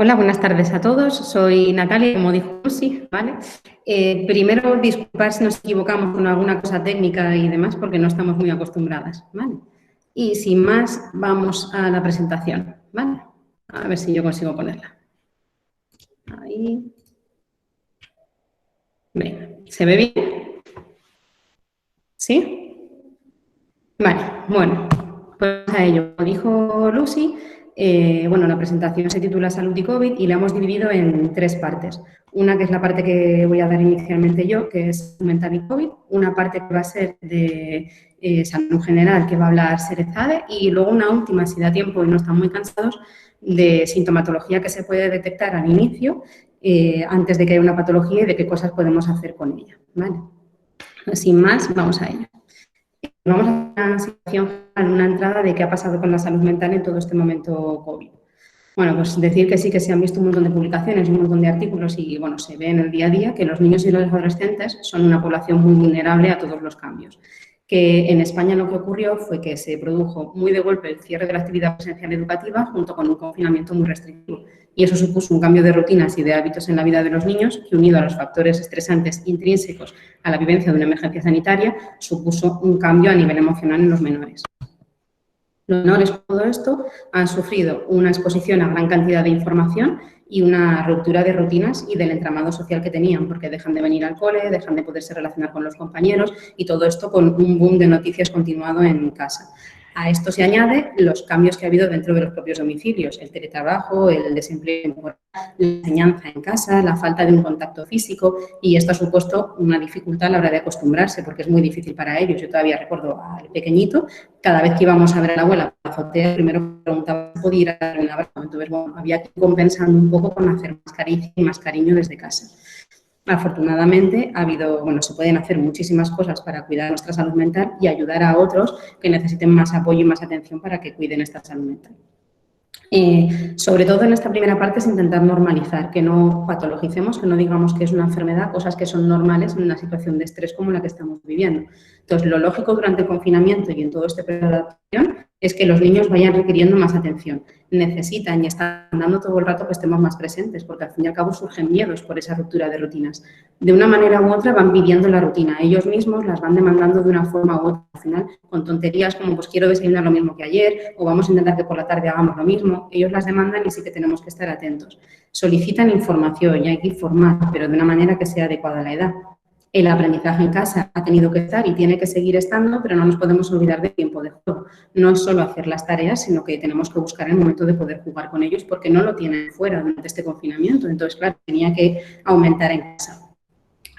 Hola, buenas tardes a todos. Soy Natalia, como dijo Lucy, ¿vale? Primero, disculpar si nos equivocamos con alguna cosa técnica y demás, porque no estamos muy acostumbradas, ¿vale? Y sin más, vamos a la presentación, ¿vale? A ver si yo consigo ponerla. Ahí. Venga, ¿se ve bien? ¿Sí? Vale, bueno, pues a ello. Como dijo Lucy, bueno, la presentación se titula Salud y COVID y la hemos dividido en tres partes. Una que es la parte que voy a dar inicialmente yo, que es salud mental y COVID. Una parte que va a ser de salud general, que va a hablar Serezade. Y luego una última, si da tiempo y no están muy cansados, de sintomatología que se puede detectar al inicio, antes de que haya una patología y de qué cosas podemos hacer con ella, ¿vale? Sin más, vamos a ello. Vamos a hacer una situación general, una entrada de qué ha pasado con la salud mental en todo este momento COVID. Bueno, pues decir que sí que se han visto un montón de publicaciones, un montón de artículos y, bueno, se ve en el día a día que los niños y los adolescentes son una población muy vulnerable a todos los cambios. Que en España lo que ocurrió fue que se produjo muy de golpe el cierre de la actividad presencial educativa junto con un confinamiento muy restrictivo. Y eso supuso un cambio de rutinas y de hábitos en la vida de los niños que, unido a los factores estresantes intrínsecos a la vivencia de una emergencia sanitaria, supuso un cambio a nivel emocional en los menores. Los menores con todo esto han sufrido una exposición a gran cantidad de información y una ruptura de rutinas y del entramado social que tenían, porque dejan de venir al cole, dejan de poderse relacionar con los compañeros y todo esto con un boom de noticias continuado en casa. A esto se añade los cambios que ha habido dentro de los propios domicilios, el teletrabajo, el desempleo temporal, la enseñanza en casa, la falta de un contacto físico, y esto ha supuesto una dificultad a la hora de acostumbrarse porque es muy difícil para ellos. Yo todavía recuerdo al pequeñito, cada vez que íbamos a ver a la abuela por la azotea, primero preguntaba si podía ir a dar un abrazo. Entonces, bueno, había que ir compensando un poco con hacer más caricia y más cariño desde casa. Afortunadamente, se pueden hacer muchísimas cosas para cuidar nuestra salud mental y ayudar a otros que necesiten más apoyo y más atención para que cuiden esta salud mental. Sobre todo en esta primera parte es intentar normalizar, que no patologicemos, que no digamos que es una enfermedad, cosas que son normales en una situación de estrés como la que estamos viviendo. Entonces, lo lógico durante el confinamiento y en todo este periodo de adaptación es que los niños vayan requiriendo más atención. Necesitan y están dando todo el rato que estemos más presentes, porque al fin y al cabo surgen miedos por esa ruptura de rutinas. De una manera u otra van viviendo la rutina. Ellos mismos las van demandando de una forma u otra. Al final, con tonterías como pues quiero desayunar lo mismo que ayer o vamos a intentar que por la tarde hagamos lo mismo. Ellos las demandan y sí que tenemos que estar atentos. Solicitan información y hay que informar, pero de una manera que sea adecuada a la edad. El aprendizaje en casa ha tenido que estar y tiene que seguir estando, pero no nos podemos olvidar del tiempo de juego. No es solo hacer las tareas, sino que tenemos que buscar el momento de poder jugar con ellos porque no lo tienen fuera durante este confinamiento. Entonces, claro, tenía que aumentar en casa.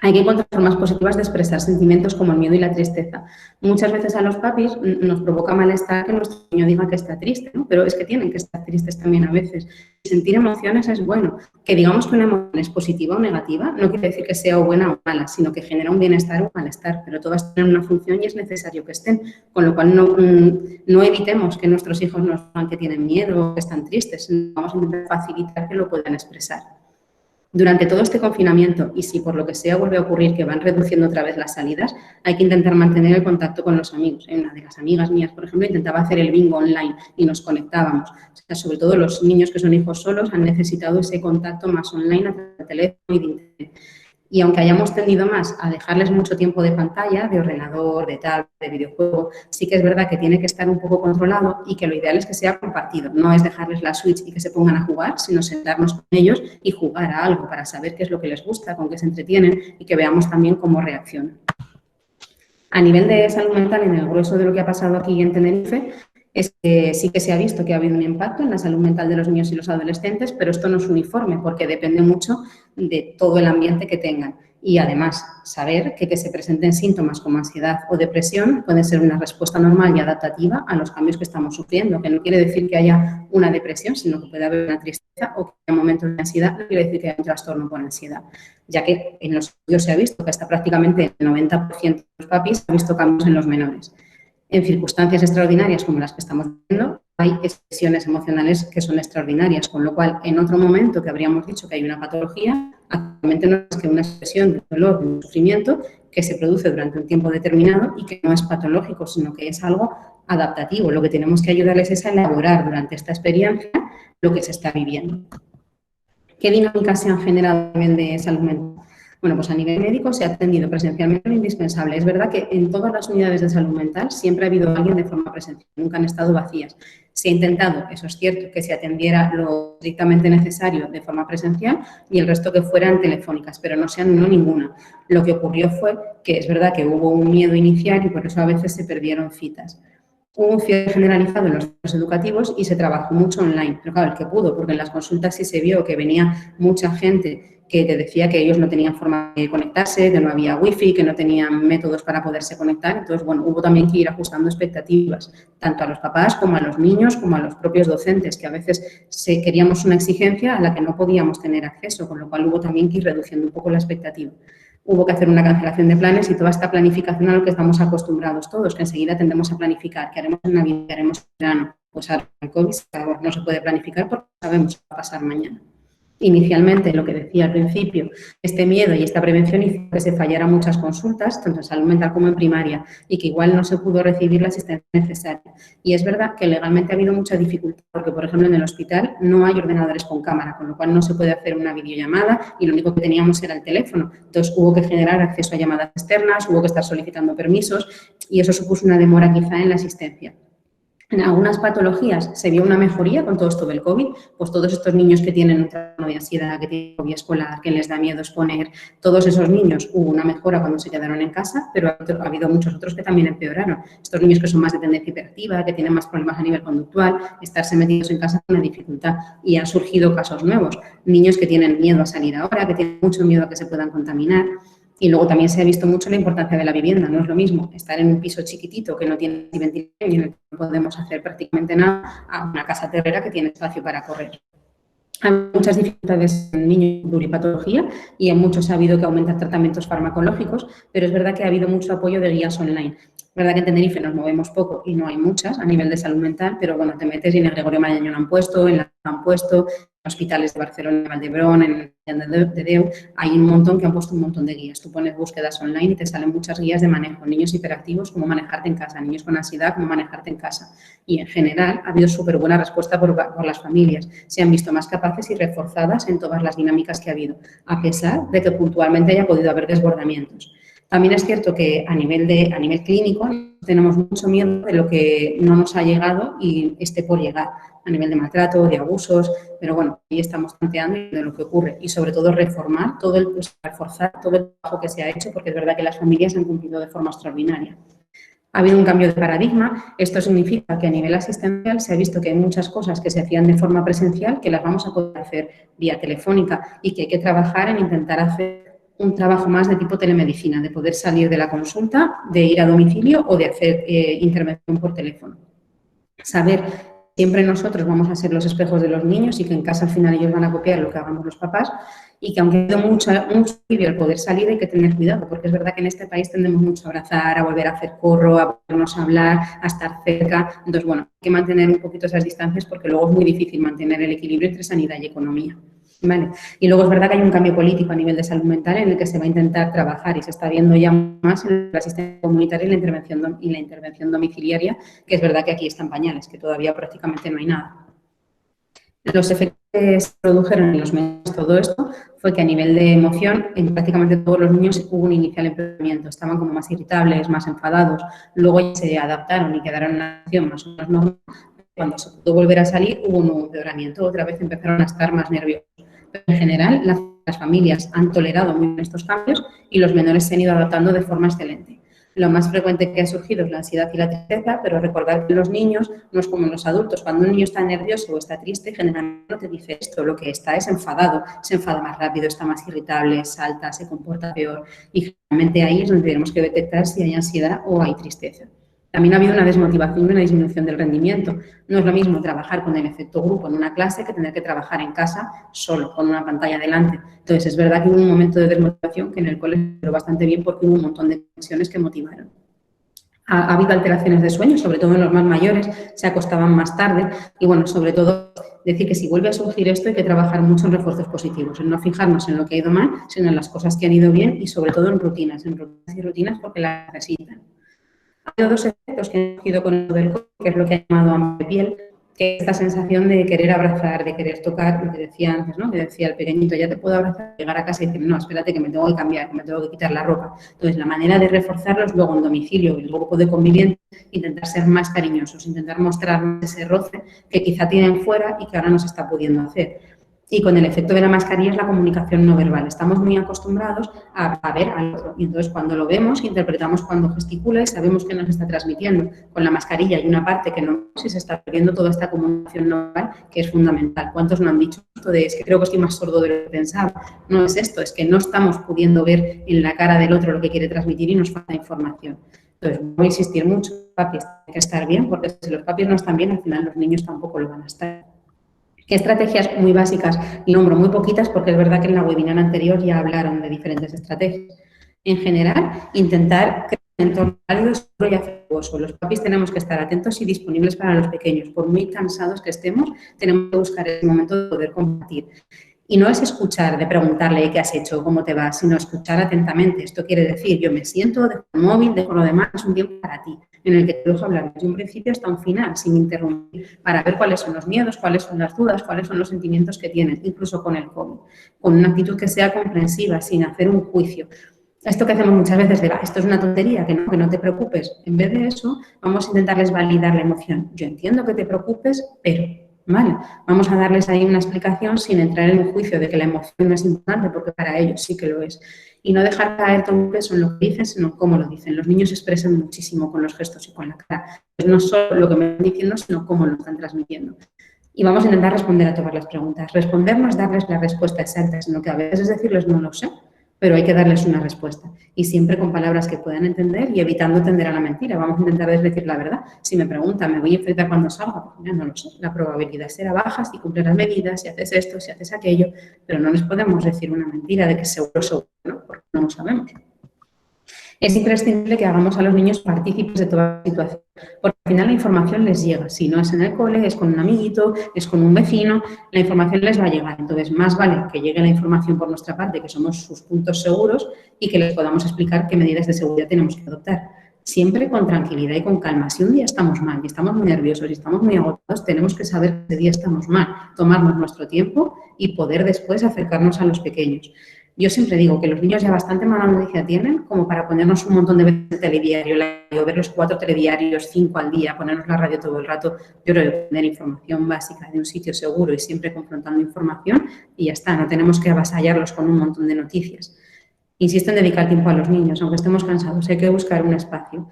Hay que encontrar formas positivas de expresar sentimientos como el miedo y la tristeza. Muchas veces a los papis nos provoca malestar que nuestro niño diga que está triste, ¿no? Pero es que tienen que estar tristes también a veces. Sentir emociones es bueno. Que digamos que una emoción es positiva o negativa no quiere decir que sea o buena o mala, sino que genera un bienestar o un malestar, pero todas tienen una función y es necesario que estén, con lo cual no evitemos que nuestros hijos nos digan que tienen miedo o que están tristes, vamos a intentar facilitar que lo puedan expresar. Durante todo este confinamiento, y si por lo que sea vuelve a ocurrir que van reduciendo otra vez las salidas, hay que intentar mantener el contacto con los amigos. Una de las amigas mías, por ejemplo, intentaba hacer el bingo online y nos conectábamos. O sea, sobre todo los niños que son hijos solos han necesitado ese contacto más online a través de teléfono y de internet. Y aunque hayamos tendido más a dejarles mucho tiempo de pantalla, de ordenador, de tablet, de videojuego, sí que es verdad que tiene que estar un poco controlado y que lo ideal es que sea compartido. No es dejarles la Switch y que se pongan a jugar, sino sentarnos con ellos y jugar a algo para saber qué es lo que les gusta, con qué se entretienen y que veamos también cómo reaccionan. A nivel de salud mental, en el grueso de lo que ha pasado aquí en Tenerife, es que sí que se ha visto que ha habido un impacto en la salud mental de los niños y los adolescentes, pero esto no es uniforme porque depende mucho de todo el ambiente que tengan. Y además, saber que se presenten síntomas como ansiedad o depresión puede ser una respuesta normal y adaptativa a los cambios que estamos sufriendo, que no quiere decir que haya una depresión, sino que puede haber una tristeza o que haya momentos de ansiedad, no quiere decir que haya un trastorno por ansiedad, ya que en los estudios se ha visto que hasta prácticamente el 90% de los papis ha visto cambios en los menores. En circunstancias extraordinarias como las que estamos viendo, hay expresiones emocionales que son extraordinarias, con lo cual, en otro momento que habríamos dicho que hay una patología, actualmente no es que una expresión de dolor, de un sufrimiento que se produce durante un tiempo determinado y que no es patológico, sino que es algo adaptativo. Lo que tenemos que ayudarles es a elaborar durante esta experiencia lo que se está viviendo. ¿Qué dinámicas se han generado a nivel de salud mental? Bueno, pues a nivel médico se ha atendido presencialmente lo indispensable. Es verdad que en todas las unidades de salud mental siempre ha habido alguien de forma presencial, nunca han estado vacías. Se ha intentado, eso es cierto, que se atendiera lo estrictamente necesario de forma presencial y el resto que fueran telefónicas, pero no se anuló ninguna. Lo que ocurrió fue que es verdad que hubo un miedo inicial y por eso a veces se perdieron citas. Hubo un cierre generalizado en los centros educativos y se trabajó mucho online. Pero claro, el que pudo, porque en las consultas sí se vio que venía mucha gente que te decía que ellos no tenían forma de conectarse, que no había wifi, que no tenían métodos para poderse conectar. Entonces, bueno, hubo también que ir ajustando expectativas, tanto a los papás como a los niños, como a los propios docentes, que a veces queríamos una exigencia a la que no podíamos tener acceso, con lo cual hubo también que ir reduciendo un poco la expectativa. Hubo que hacer una cancelación de planes y toda esta planificación a lo que estamos acostumbrados todos, que enseguida tendemos a planificar, qué haremos en Navidad, qué haremos en verano. Pues ahora el COVID no se puede planificar porque sabemos qué va a pasar mañana. Inicialmente, lo que decía al principio, este miedo y esta prevención hizo que se fallaran muchas consultas, tanto en salud mental como en primaria, y que igual no se pudo recibir la asistencia necesaria. Y es verdad que legalmente ha habido mucha dificultad, porque, por ejemplo, en el hospital no hay ordenadores con cámara, con lo cual no se puede hacer una videollamada y lo único que teníamos era el teléfono. Entonces, hubo que generar acceso a llamadas externas, hubo que estar solicitando permisos y eso supuso una demora quizá en la asistencia. En algunas patologías se vio una mejoría con todo esto del COVID, pues todos estos niños que tienen un trastorno de ansiedad, que tienen fobia escolar, que les da miedo exponer, todos esos niños hubo una mejora cuando se quedaron en casa, pero ha habido muchos otros que también empeoraron. Estos niños que son más de tendencia hiperactiva, que tienen más problemas a nivel conductual, estarse metidos en casa es una dificultad y han surgido casos nuevos. Niños que tienen miedo a salir ahora, que tienen mucho miedo a que se puedan contaminar. Y luego también se ha visto mucho la importancia de la vivienda. No es lo mismo estar en un piso chiquitito que no tiene ni ventilación y en el que no podemos hacer prácticamente nada a una casa terrera que tiene espacio para correr. Hay muchas dificultades en niños con pluripatología y en muchos ha habido que aumentar tratamientos farmacológicos, pero es verdad que ha habido mucho apoyo de guías online. Es verdad que en Tenerife nos movemos poco y no hay muchas a nivel de salud mental, pero bueno, te metes y en el Gregorio Marañón han puesto, en la han puesto, en hospitales de Barcelona, Valdebrón, en de Deu, hay un montón que han puesto un montón de guías. Tú pones búsquedas online y te salen muchas guías de manejo. Niños hiperactivos, cómo manejarte en casa, niños con ansiedad, cómo manejarte en casa. Y en general ha habido súper buena respuesta por las familias. Se han visto más capaces y reforzadas en todas las dinámicas que ha habido, a pesar de que puntualmente haya podido haber desbordamientos. También es cierto que a nivel clínico tenemos mucho miedo de lo que no nos ha llegado y esté por llegar a nivel de maltrato, de abusos, pero bueno, ahí estamos planteando de lo que ocurre y sobre todo reforzar todo el trabajo que se ha hecho, porque es verdad que las familias han cumplido de forma extraordinaria. Ha habido un cambio de paradigma. Esto significa que a nivel asistencial se ha visto que hay muchas cosas que se hacían de forma presencial que las vamos a poder hacer vía telefónica y que hay que trabajar en intentar hacer un trabajo más de tipo telemedicina, de poder salir de la consulta, de ir a domicilio o de hacer intervención por teléfono. Saber siempre nosotros vamos a ser los espejos de los niños y que en casa al final ellos van a copiar lo que hagamos los papás y que aunque ha habido mucho alivio al poder salir hay que tener cuidado porque es verdad que en este país tendemos mucho a abrazar, a volver a hacer corro, a volvernos a hablar, a estar cerca. Entonces, bueno, hay que mantener un poquito esas distancias porque luego es muy difícil mantener el equilibrio entre sanidad y economía. Vale. Y luego es verdad que hay un cambio político a nivel de salud mental en el que se va a intentar trabajar y se está viendo ya más en la asistencia comunitaria y la intervención domiciliaria, que es verdad que aquí están pañales, que todavía prácticamente no hay nada. Los efectos que se produjeron en los menores, todo esto, fue que a nivel de emoción, en prácticamente todos los niños hubo un inicial empeoramiento. Estaban como más irritables, más enfadados, luego ya se adaptaron y quedaron en una acción más o menos normal. Cuando se pudo volver a salir, hubo un nuevo empeoramiento, otra vez empezaron a estar más nerviosos. Pero en general, las familias han tolerado muy bien estos cambios y los menores se han ido adaptando de forma excelente. Lo más frecuente que ha surgido es la ansiedad y la tristeza, pero recordar que los niños no es como los adultos. Cuando un niño está nervioso o está triste, generalmente no te dice esto. Lo que está es enfadado, se enfada más rápido, está más irritable, salta, se comporta peor. Y generalmente ahí es donde tenemos que detectar si hay ansiedad o hay tristeza. También ha habido una desmotivación y una disminución del rendimiento. No es lo mismo trabajar con el efecto grupo en una clase que tener que trabajar en casa solo, con una pantalla delante. Entonces, es verdad que hubo un momento de desmotivación que en el colegio fue bastante bien porque hubo un montón de tensiones que motivaron. Ha habido alteraciones de sueño, sobre todo en los más mayores, se acostaban más tarde y, bueno, sobre todo decir que si vuelve a surgir esto hay que trabajar mucho en refuerzos positivos, en no fijarnos en lo que ha ido mal, sino en las cosas que han ido bien y, sobre todo, en rutinas y rutinas porque las necesitan. Ha habido dos efectos que han surgido con el del COVID, que es lo que ha llamado hambre de piel. que esta sensación de querer abrazar, de querer tocar, lo que decía antes, ¿no? Que decía el pequeñito, ya te puedo abrazar, llegar a casa y decir, no, espérate que me tengo que cambiar, que me tengo que quitar la ropa. Entonces, la manera de reforzarlos luego en domicilio y luego de convivencia, intentar ser más cariñosos, intentar mostrar ese roce que quizá tienen fuera y que ahora no se está pudiendo hacer. Y con el efecto de la mascarilla es la comunicación no verbal. Estamos muy acostumbrados a ver al otro. Y entonces, cuando lo vemos, interpretamos cuando gesticula y sabemos que nos está transmitiendo. Con la mascarilla hay una parte que no sé si se está perdiendo toda esta comunicación no verbal, que es fundamental. ¿Cuántos no han dicho esto de es que creo que estoy más sordo de lo que pensaba? No es esto, es que no estamos pudiendo ver en la cara del otro lo que quiere transmitir y nos falta información. Entonces, voy a insistir mucho, papis, tienen que estar bien, porque si los papis no están bien, al final los niños tampoco lo van a estar. ¿Qué estrategias muy básicas? Nombro muy poquitas porque es verdad que en la webinar anterior ya hablaron de diferentes estrategias. En general, intentar crear un entorno cálido, seguro y afectuoso. Los papis tenemos que estar atentos y disponibles para los pequeños. Por muy cansados que estemos, tenemos que buscar ese momento de poder compartir. Y no es escuchar, de preguntarle qué has hecho, cómo te va, sino escuchar atentamente. Esto quiere decir, yo me siento, dejo el móvil, dejo lo demás, es un tiempo para ti, en el que te dejo hablar desde un principio hasta un final, sin interrumpir, para ver cuáles son los miedos, cuáles son las dudas, cuáles son los sentimientos que tienes, incluso con el COVID, con una actitud que sea comprensiva, sin hacer un juicio. Esto que hacemos muchas veces de, esto es una tontería, que no te preocupes. En vez de eso, vamos a intentarles validar la emoción. Yo entiendo que te preocupes, pero... Vale, vamos a darles ahí una explicación sin entrar en un juicio de que la emoción no es importante, porque para ellos sí que lo es. Y no dejar caer todo un peso en lo que dicen, sino cómo lo dicen. Los niños expresan muchísimo con los gestos y con la cara. Pues no solo lo que me están diciendo, sino cómo lo están transmitiendo. Y vamos a intentar responder a todas las preguntas. Responder no es darles la respuesta exacta, sino que a veces es decirles no lo sé, pero hay que darles una respuesta. Y siempre con palabras que puedan entender y evitando tender a la mentira. Vamos a intentar decir la verdad. Si me preguntan, ¿me voy a infectar cuando salga? Pues ya no lo sé. La probabilidad será baja si cumples las medidas, si haces esto, si haces aquello, pero no les podemos decir una mentira de que seguro, ¿no? Porque no lo sabemos. Es imprescindible que hagamos a los niños partícipes de toda la situación, porque al final la información les llega. Si no es en el cole, es con un amiguito, es con un vecino, la información les va a llegar. Entonces, más vale que llegue la información por nuestra parte, que somos sus puntos seguros y que les podamos explicar qué medidas de seguridad tenemos que adoptar. Siempre con tranquilidad y con calma. Si un día estamos mal y estamos muy nerviosos y estamos muy agotados, tenemos que saber que ese día estamos mal, tomarnos nuestro tiempo y poder después acercarnos a los pequeños. Yo siempre digo que los niños ya bastante mala noticia tienen como para ponernos un montón de veces el telediario, ver los 4 telediarios, 5 al día, ponernos la radio todo el rato. Yo creo que tener información básica de un sitio seguro y siempre confrontando información y ya está, no tenemos que avasallarlos con un montón de noticias. Insisto en dedicar tiempo a los niños, aunque estemos cansados, hay que buscar un espacio.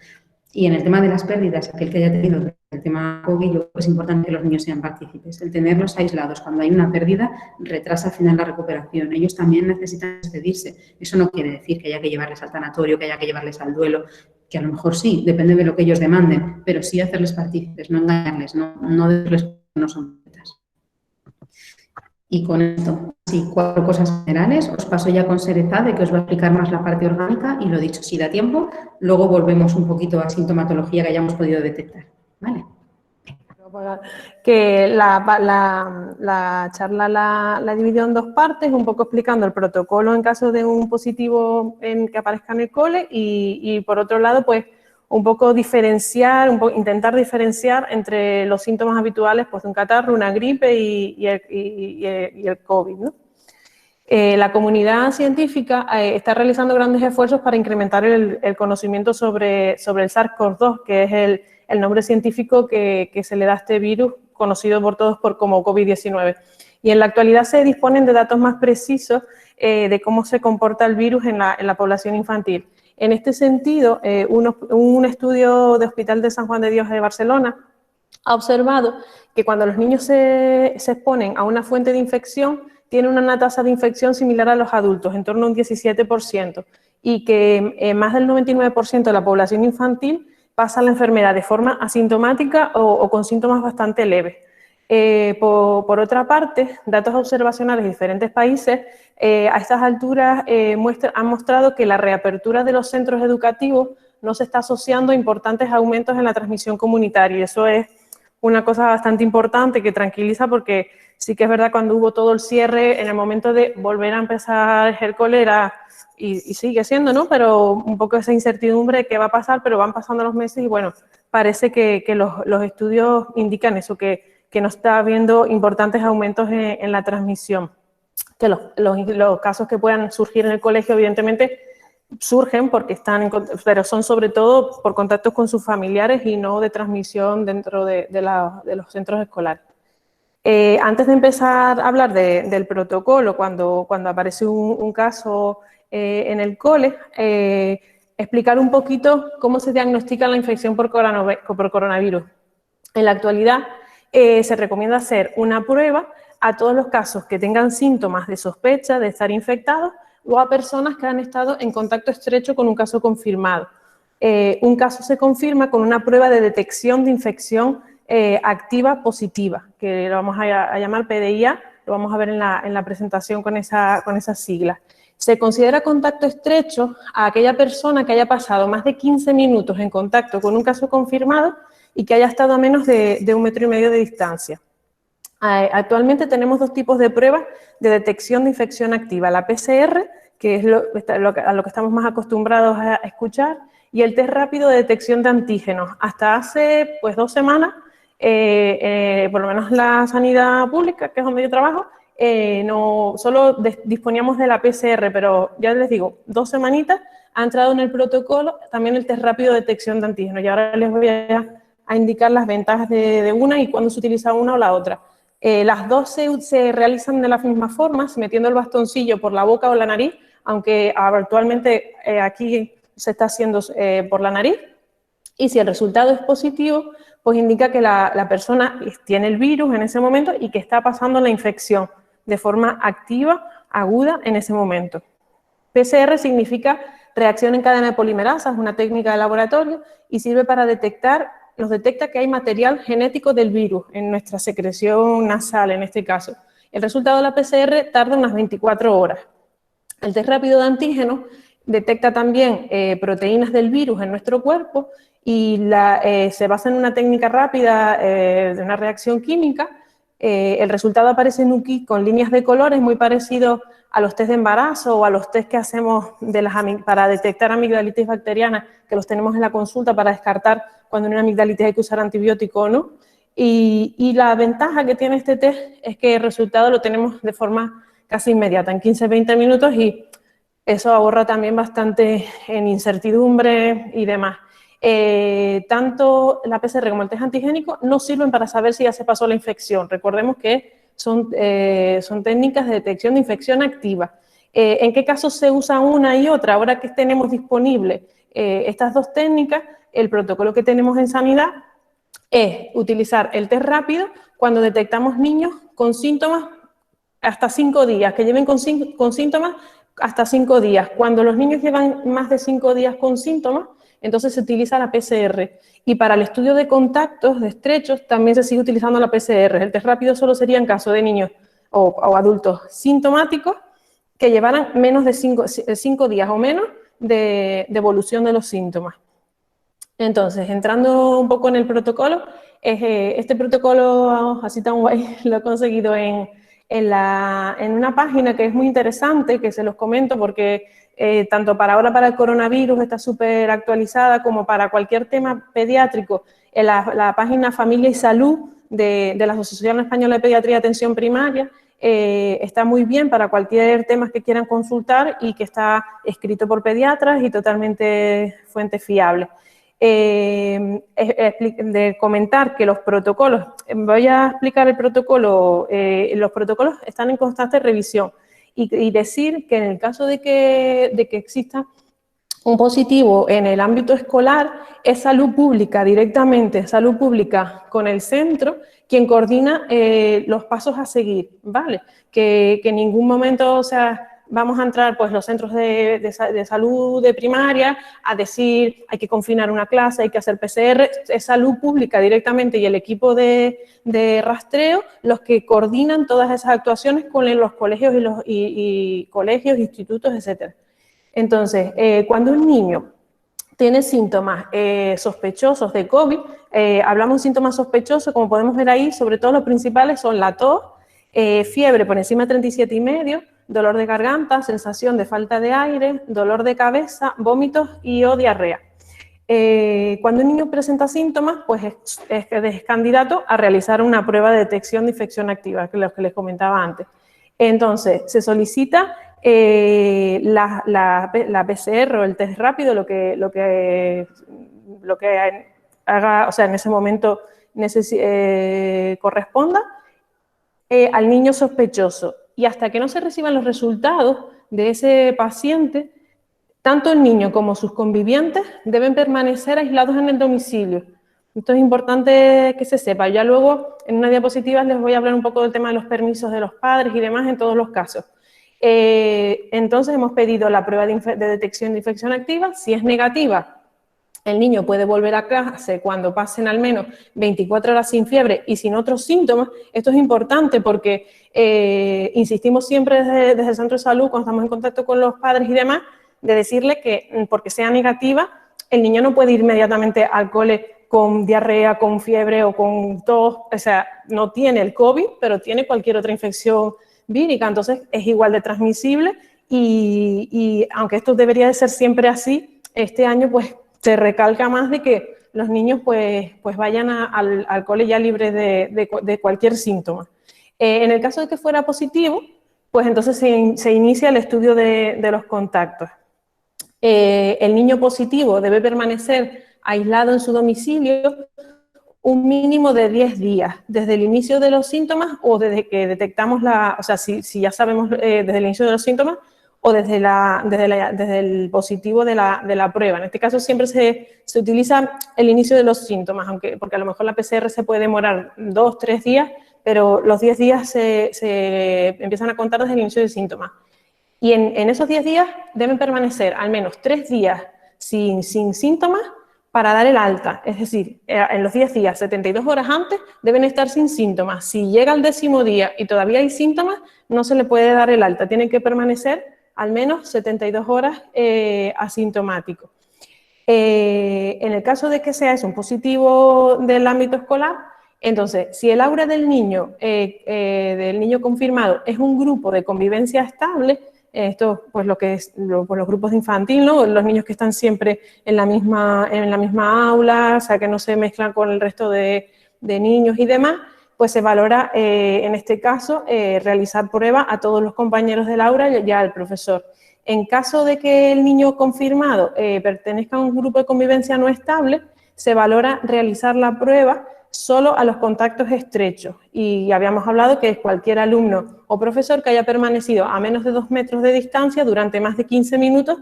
Y en el tema de las pérdidas, aquel que haya tenido el tema COVID, yo creo que es importante que los niños sean partícipes. El tenerlos aislados cuando hay una pérdida retrasa al final la recuperación. Ellos también necesitan despedirse. Eso no quiere decir que haya que llevarles al tanatorio, que haya que llevarles al duelo, que a lo mejor sí, depende de lo que ellos demanden, pero sí hacerles partícipes, no engañarles, no decirles que no son metas. Y con esto, sí, 4 cosas generales. Os paso ya con Serezade, que os va a explicar más la parte orgánica y lo dicho, si da tiempo, luego volvemos un poquito a sintomatología que hayamos podido detectar. ¿Vale? Que la charla la dividió en 2 partes, un poco explicando el protocolo en caso de un positivo que aparezca en el cole y por otro lado, pues, un poco intentar diferenciar entre los síntomas habituales pues, de un catarro, una gripe y el COVID, ¿no? La comunidad científica está realizando grandes esfuerzos para incrementar el conocimiento sobre el SARS-CoV-2, que es el nombre científico que se le da a este virus, conocido por todos como COVID-19. Y en la actualidad se disponen de datos más precisos de cómo se comporta el virus en la población infantil. En este sentido, un estudio de Hospital de San Juan de Dios de Barcelona ha observado que cuando los niños se exponen a una fuente de infección, tiene una tasa de infección similar a los adultos, en torno a un 17%, y que más del 99% de la población infantil pasa la enfermedad de forma asintomática o con síntomas bastante leves. Por otra parte, datos observacionales de diferentes países a estas alturas han mostrado que la reapertura de los centros educativos no se está asociando a importantes aumentos en la transmisión comunitaria, y eso es una cosa bastante importante que tranquiliza porque sí que es verdad cuando hubo todo el cierre, en el momento de volver a empezar el cole y sigue siendo, ¿no? Pero un poco esa incertidumbre de qué va a pasar, pero van pasando los meses y bueno, parece que los estudios indican eso, que no está habiendo importantes aumentos en la transmisión. Que los casos que puedan surgir en el colegio, evidentemente, surgen porque pero son sobre todo por contactos con sus familiares y no de transmisión dentro de los centros escolares. Antes de empezar a hablar del protocolo, cuando aparece un caso en el cole, explicar un poquito cómo se diagnostica la infección por coronavirus. En la actualidad se recomienda hacer una prueba a todos los casos que tengan síntomas de sospecha de estar infectados o a personas que han estado en contacto estrecho con un caso confirmado. Un caso se confirma con una prueba de detección de infección activa positiva, que lo vamos a llamar PDIA, lo vamos a ver en la presentación con esas siglas. Se considera contacto estrecho a aquella persona que haya pasado más de 15 minutos en contacto con un caso confirmado y que haya estado a menos de 1,5 metros de distancia. Actualmente tenemos dos tipos de pruebas de detección de infección activa, la PCR, que es a lo que estamos más acostumbrados a escuchar, y el test rápido de detección de antígenos. Hasta hace 2 semanas, por lo menos la sanidad pública, que es donde yo trabajo, solo disponíamos de la PCR, pero ya les digo, 2 semanitas ha entrado en el protocolo también el test rápido de detección de antígenos, y ahora les voy a indicar las ventajas de una y cuándo se utiliza una o la otra. Las dos se realizan de la misma forma, metiendo el bastoncillo por la boca o la nariz, aunque actualmente aquí se está haciendo por la nariz, y si el resultado es positivo, pues indica que la persona tiene el virus en ese momento y que está pasando la infección de forma activa, aguda en ese momento. PCR significa reacción en cadena de polimerasa, es una técnica de laboratorio y sirve para nos detecta que hay material genético del virus en nuestra secreción nasal, en este caso. El resultado de la PCR tarda unas 24 horas. El test rápido de antígenos detecta también proteínas del virus en nuestro cuerpo y se basa en una técnica rápida de una reacción química. El resultado aparece en un kit con líneas de colores muy parecido a los test de embarazo o a los test que hacemos para detectar amigdalitis bacteriana, que los tenemos en la consulta para descartar cuando en una amigdalitis hay que usar antibiótico o no. Y la ventaja que tiene este test es que el resultado lo tenemos de forma casi inmediata, en 15-20 minutos, y eso ahorra también bastante en incertidumbre y demás. Tanto la PCR como el test antigénico no sirven para saber si ya se pasó la infección. Recordemos que son técnicas de detección de infección activa. ¿En qué casos se usa una y otra? Ahora que tenemos disponibles estas dos técnicas, el protocolo que tenemos en sanidad es utilizar el test rápido cuando detectamos niños con síntomas hasta 5 días, que lleven con síntomas hasta 5 días. Cuando los niños llevan más de 5 días con síntomas, entonces se utiliza la PCR. Y para el estudio de contactos, de estrechos, también se sigue utilizando la PCR. El test rápido solo sería en caso de niños o adultos sintomáticos que llevaran menos de 5 días o menos de evolución de los síntomas. Entonces, entrando un poco en el protocolo, este protocolo así tan guay lo he conseguido en una página que es muy interesante, que se los comento porque tanto para el coronavirus está súper actualizada como para cualquier tema pediátrico. En la página Familia y Salud de la Asociación Española de Pediatría y Atención Primaria está muy bien para cualquier tema que quieran consultar y que está escrito por pediatras y totalmente fuente fiable. De comentar que los protocolos, voy a explicar el protocolo, los protocolos están en constante revisión y decir que en el caso de que exista un positivo en el ámbito escolar, es salud pública directamente, salud pública con el centro, quien coordina los pasos a seguir, ¿vale? Que en ningún momento, o sea, vamos a entrar pues los centros de salud de primaria a decir hay que confinar una clase, hay que hacer PCR, es salud pública directamente y el equipo de rastreo los que coordinan todas esas actuaciones con los colegios colegios, institutos, etcétera. Entonces, cuando un niño tiene síntomas sospechosos de COVID, hablamos de síntomas sospechosos, como podemos ver ahí, sobre todo los principales son la tos, fiebre por encima de 37,5, dolor de garganta, sensación de falta de aire, dolor de cabeza, vómitos y o diarrea. Cuando un niño presenta síntomas, pues es candidato a realizar una prueba de detección de infección activa, que es lo que les comentaba antes. Entonces, se solicita la PCR o el test rápido, lo que haga, o sea, en ese momento corresponda al niño sospechoso. Y hasta que no se reciban los resultados de ese paciente, tanto el niño como sus convivientes deben permanecer aislados en el domicilio. Esto es importante que se sepa. Ya luego, en una diapositiva, les voy a hablar un poco del tema de los permisos de los padres y demás en todos los casos. Entonces, hemos pedido la prueba de detección de infección activa. Si es negativa, el niño puede volver a clase cuando pasen al menos 24 horas sin fiebre y sin otros síntomas. Esto es importante porque insistimos siempre desde el centro de salud, cuando estamos en contacto con los padres y demás, de decirle que porque sea negativa, el niño no puede ir inmediatamente al cole con diarrea, con fiebre o con tos. O sea, no tiene el COVID, pero tiene cualquier otra infección vírica, entonces es igual de transmisible y aunque esto debería de ser siempre así, este año pues se recalca más de que los niños pues vayan al cole ya libres de cualquier síntoma. En el caso de que fuera positivo, pues entonces se inicia el estudio de los contactos. El niño positivo debe permanecer aislado en su domicilio un mínimo de 10 días, desde el inicio de los síntomas o desde que detectamos o sea, si ya sabemos desde el inicio de los síntomas o desde el positivo de la prueba. En este caso siempre se utiliza el inicio de los síntomas, porque a lo mejor la PCR se puede demorar 2 o 3 días, pero los 10 días se empiezan a contar desde el inicio de síntomas. Y en esos 10 días deben permanecer al menos 3 días sin síntomas para dar el alta. Es decir, en los 10 días, 72 horas antes, deben estar sin síntomas. Si llega el 10º día y todavía hay síntomas, no se le puede dar el alta. Tienen que permanecer al menos 72 horas asintomáticos. En el caso de que sea un positivo del ámbito escolar, entonces, si el aura del niño confirmado es un grupo de convivencia estable, esto, pues los grupos de infantil, ¿no? Los niños que están siempre en la misma aula, o sea, que no se mezclan con el resto de niños y demás, pues se valora, en este caso, realizar pruebas a todos los compañeros del aula y al profesor. En caso de que el niño confirmado pertenezca a un grupo de convivencia no estable, se valora realizar la prueba solo a los contactos estrechos. Y habíamos hablado que es cualquier alumno o profesor que haya permanecido a menos de 2 metros de distancia durante más de 15 minutos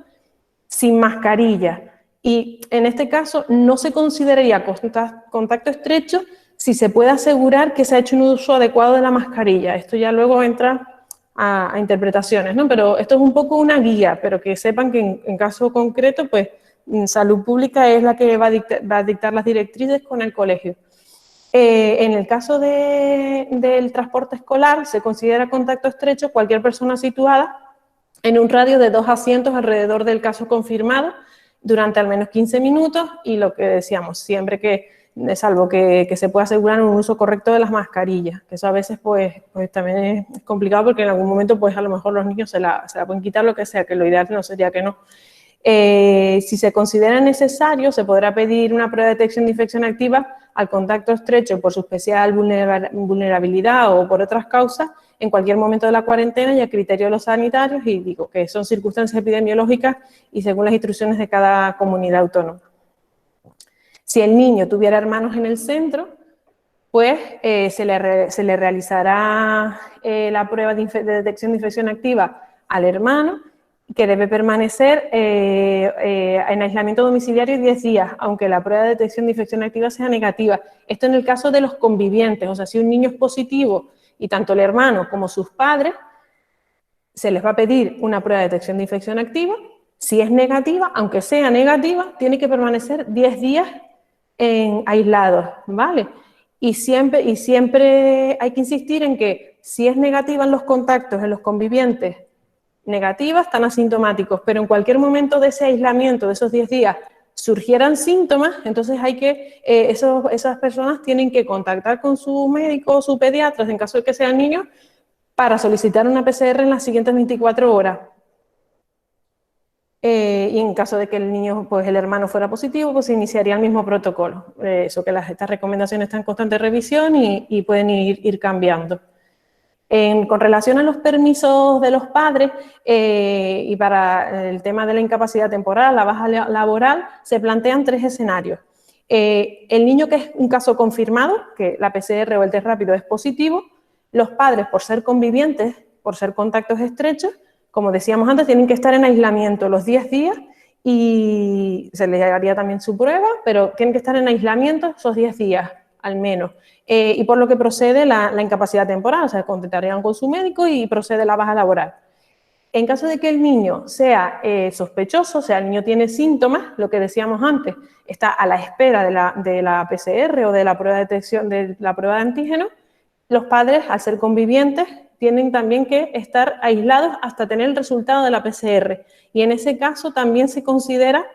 sin mascarilla. Y en este caso no se consideraría contacto estrecho si se puede asegurar que se ha hecho un uso adecuado de la mascarilla. Esto ya luego entra a interpretaciones, ¿no? Pero esto es un poco una guía, pero que sepan que en caso concreto, pues Salud Pública es la que va a dictar las directrices con el colegio. En el caso del transporte escolar, se considera contacto estrecho cualquier persona situada en un radio de 2 asientos alrededor del caso confirmado durante al menos 15 minutos y lo que decíamos, siempre que, salvo que se pueda asegurar un uso correcto de las mascarillas, que eso a veces pues también es complicado porque en algún momento pues a lo mejor los niños se la pueden quitar, lo que sea, que lo ideal no sería que no. Si se considera necesario, se podrá pedir una prueba de detección de infección activa al contacto estrecho por su especial vulnerabilidad o por otras causas en cualquier momento de la cuarentena y a criterio de los sanitarios, y digo que son circunstancias epidemiológicas y según las instrucciones de cada comunidad autónoma. Si el niño tuviera hermanos en el centro, pues se le realizará la prueba de detección de infección activa al hermano, que debe permanecer en aislamiento domiciliario 10 días, aunque la prueba de detección de infección activa sea negativa. Esto en el caso de los convivientes, o sea, si un niño es positivo y tanto el hermano como sus padres, se les va a pedir una prueba de detección de infección activa. Si es negativa, aunque sea negativa, tiene que permanecer 10 días aislados, ¿vale? Y siempre hay que insistir en que si es negativa en los contactos, en los convivientes, negativas, están asintomáticos, pero en cualquier momento de ese aislamiento, de esos 10 días, surgieran síntomas, entonces hay que, esas personas tienen que contactar con su médico o su pediatra, en caso de que sean niños, para solicitar una PCR en las siguientes 24 horas. Y en caso de que el niño, pues el hermano fuera positivo, pues se iniciaría el mismo protocolo. Eso que estas recomendaciones están en constante revisión y pueden ir cambiando. Con relación a los permisos de los padres y para el tema de la incapacidad temporal, la baja laboral, se plantean 3 escenarios. El niño que es un caso confirmado, que la PCR o el test rápido es positivo, los padres, por ser convivientes, por ser contactos estrechos, como decíamos antes, tienen que estar en aislamiento los 10 días y se les haría también su prueba, pero tienen que estar en aislamiento esos 10 días al menos. Y por lo que procede la incapacidad temporal, o sea, contactarían con su médico y procede la baja laboral. En caso de que el niño sea sospechoso, o sea, el niño tiene síntomas, lo que decíamos antes, está a la espera de la PCR o de la prueba de detección, de la prueba de antígeno, los padres, al ser convivientes, tienen también que estar aislados hasta tener el resultado de la PCR. Y en ese caso también se considera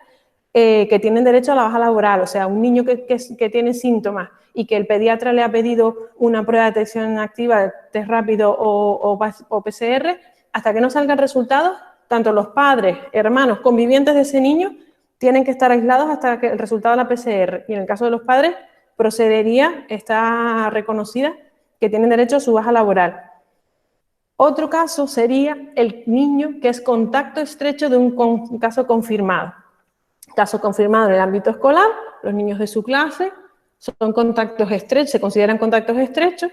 que tienen derecho a la baja laboral, o sea, un niño que tiene síntomas y que el pediatra le ha pedido una prueba de detección activa, test rápido o PCR, hasta que no salgan resultados, tanto los padres, hermanos, convivientes de ese niño, tienen que estar aislados hasta que el resultado de la PCR. Y en el caso de los padres, procedería, está reconocida, que tienen derecho a su baja laboral. Otro caso sería el niño que es contacto estrecho de un caso confirmado. Caso confirmado en el ámbito escolar, los niños de su clase son contactos estrechos, se consideran contactos estrechos,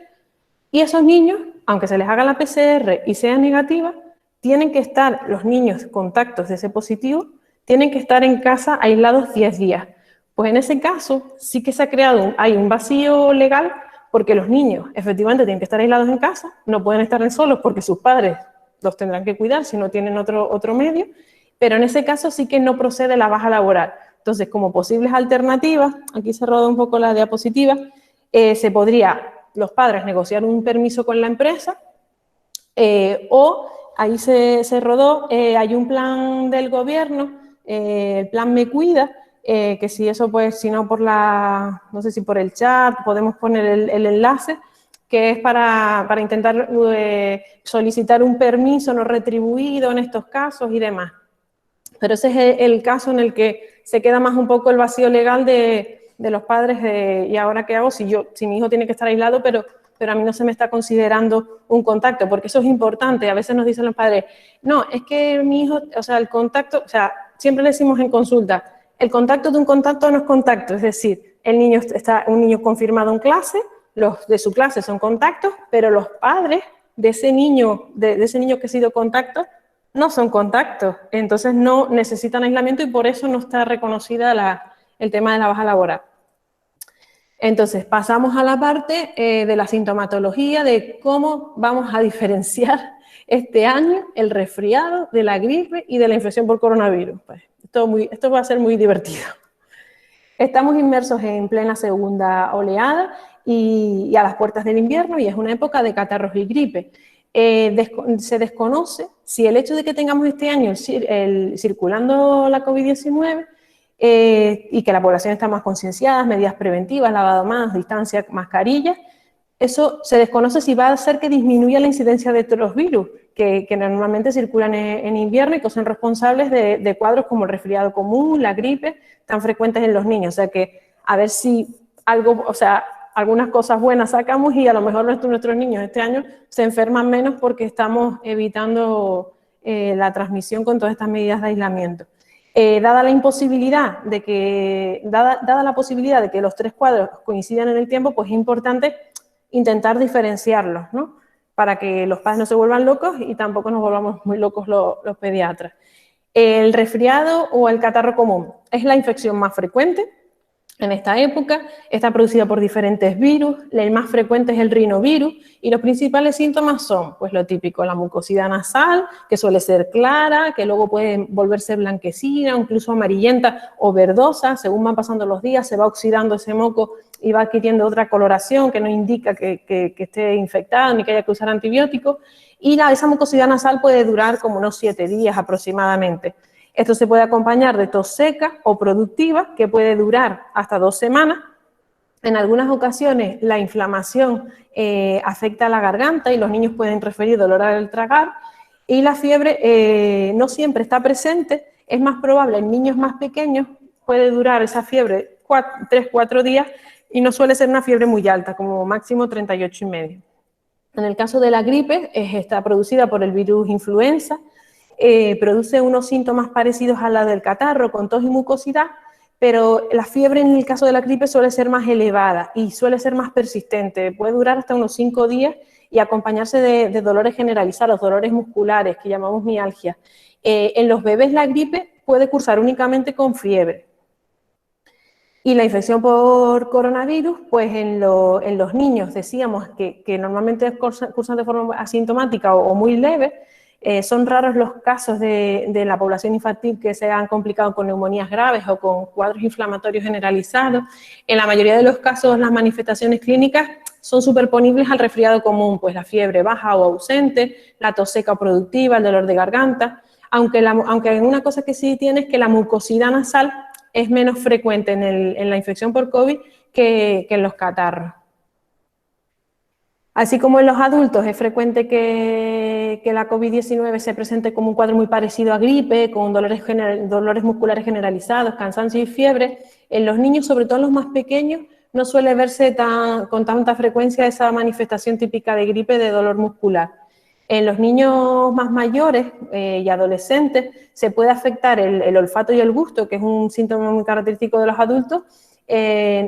y esos niños, aunque se les haga la PCR y sea negativa, tienen que estar, los niños contactos de ese positivo, tienen que estar en casa aislados 10 días. Pues en ese caso sí que se ha creado, hay un vacío legal, porque los niños efectivamente tienen que estar aislados en casa, no pueden estar solos porque sus padres los tendrán que cuidar si no tienen otro medio, pero en ese caso sí que no procede la baja laboral. Entonces, como posibles alternativas, aquí se roda un poco la diapositiva, se podría, los padres, negociar un permiso con la empresa o ahí se rodó, hay un plan del gobierno, el plan Me Cuida, que si eso, pues, si no por no sé si por el chat, podemos poner el enlace, que es para intentar solicitar un permiso no retribuido en estos casos y demás. Pero ese es el caso en el que se queda más un poco el vacío legal de los padres ¿y ahora qué hago? Si mi hijo tiene que estar aislado, pero a mí no se me está considerando un contacto, porque eso es importante. A veces nos dicen los padres, no, es que mi hijo, o sea, el contacto, o sea, siempre le decimos en consulta, el contacto de un contacto no es contacto, es decir, un niño confirmado en clase, los de su clase son contactos, pero los padres de ese niño, de ese niño que ha sido contacto, no son contactos, entonces no necesitan aislamiento y por eso no está reconocida el tema de la baja laboral. Entonces, pasamos a la parte de la sintomatología, de cómo vamos a diferenciar este año el resfriado de la gripe y de la infección por coronavirus. Pues, esto va a ser muy divertido. Estamos inmersos en plena segunda oleada y a las puertas del invierno, y es una época de catarros y gripe. Se desconoce si el hecho de que tengamos este año circulando la COVID-19 y que la población está más concienciada, medidas preventivas, lavado de manos, distancia, mascarilla, eso se desconoce si va a hacer que disminuya la incidencia de otros virus que normalmente circulan en invierno y que son responsables de cuadros como el resfriado común, la gripe, tan frecuentes en los niños. O sea que a ver si algunas cosas buenas sacamos y a lo mejor nuestros niños este año se enferman menos porque estamos evitando la transmisión con todas estas medidas de aislamiento. Dada la posibilidad de que los 3 cuadros coincidan en el tiempo, pues es importante intentar diferenciarlos, ¿no? Para que los padres no se vuelvan locos y tampoco nos volvamos muy locos los pediatras. El resfriado o el catarro común es la infección más frecuente en esta época, está producida por diferentes virus, el más frecuente es el rinovirus y los principales síntomas son, pues lo típico, la mucosidad nasal, que suele ser clara, que luego puede volverse blanquecina, incluso amarillenta o verdosa, según van pasando los días se va oxidando ese moco y va adquiriendo otra coloración que no indica que esté infectado ni que haya que usar antibióticos, y esa mucosidad nasal puede durar como unos 7 días aproximadamente. Esto se puede acompañar de tos seca o productiva, que puede durar hasta 2 semanas. En algunas ocasiones la inflamación afecta a la garganta y los niños pueden referir dolor al tragar. Y la fiebre no siempre está presente, es más probable en niños más pequeños, puede durar esa fiebre 3-4 días y no suele ser una fiebre muy alta, como máximo 38,5. En el caso de la gripe, está producida por el virus influenza, produce unos síntomas parecidos a la del catarro, con tos y mucosidad, pero la fiebre en el caso de la gripe suele ser más elevada y suele ser más persistente, puede durar hasta unos 5 días y acompañarse de dolores generalizados, dolores musculares, que llamamos mialgia. En los bebés la gripe puede cursar únicamente con fiebre. Y la infección por coronavirus, pues en los niños decíamos que normalmente cursan de forma asintomática o muy leve. Son raros los casos de la población infantil que se han complicado con neumonías graves o con cuadros inflamatorios generalizados. En la mayoría de los casos las manifestaciones clínicas son superponibles al resfriado común, pues la fiebre baja o ausente, la tos seca o productiva, el dolor de garganta, aunque en una cosa que sí tiene es que la mucosidad nasal es menos frecuente en la infección por COVID que en los catarros. Así como en los adultos es frecuente que la COVID-19 se presente como un cuadro muy parecido a gripe, con dolores musculares generalizados, cansancio y fiebre, en los niños, sobre todo en los más pequeños, no suele verse con tanta frecuencia esa manifestación típica de gripe de dolor muscular. En los niños más mayores y adolescentes se puede afectar el olfato y el gusto, que es un síntoma muy característico de los adultos,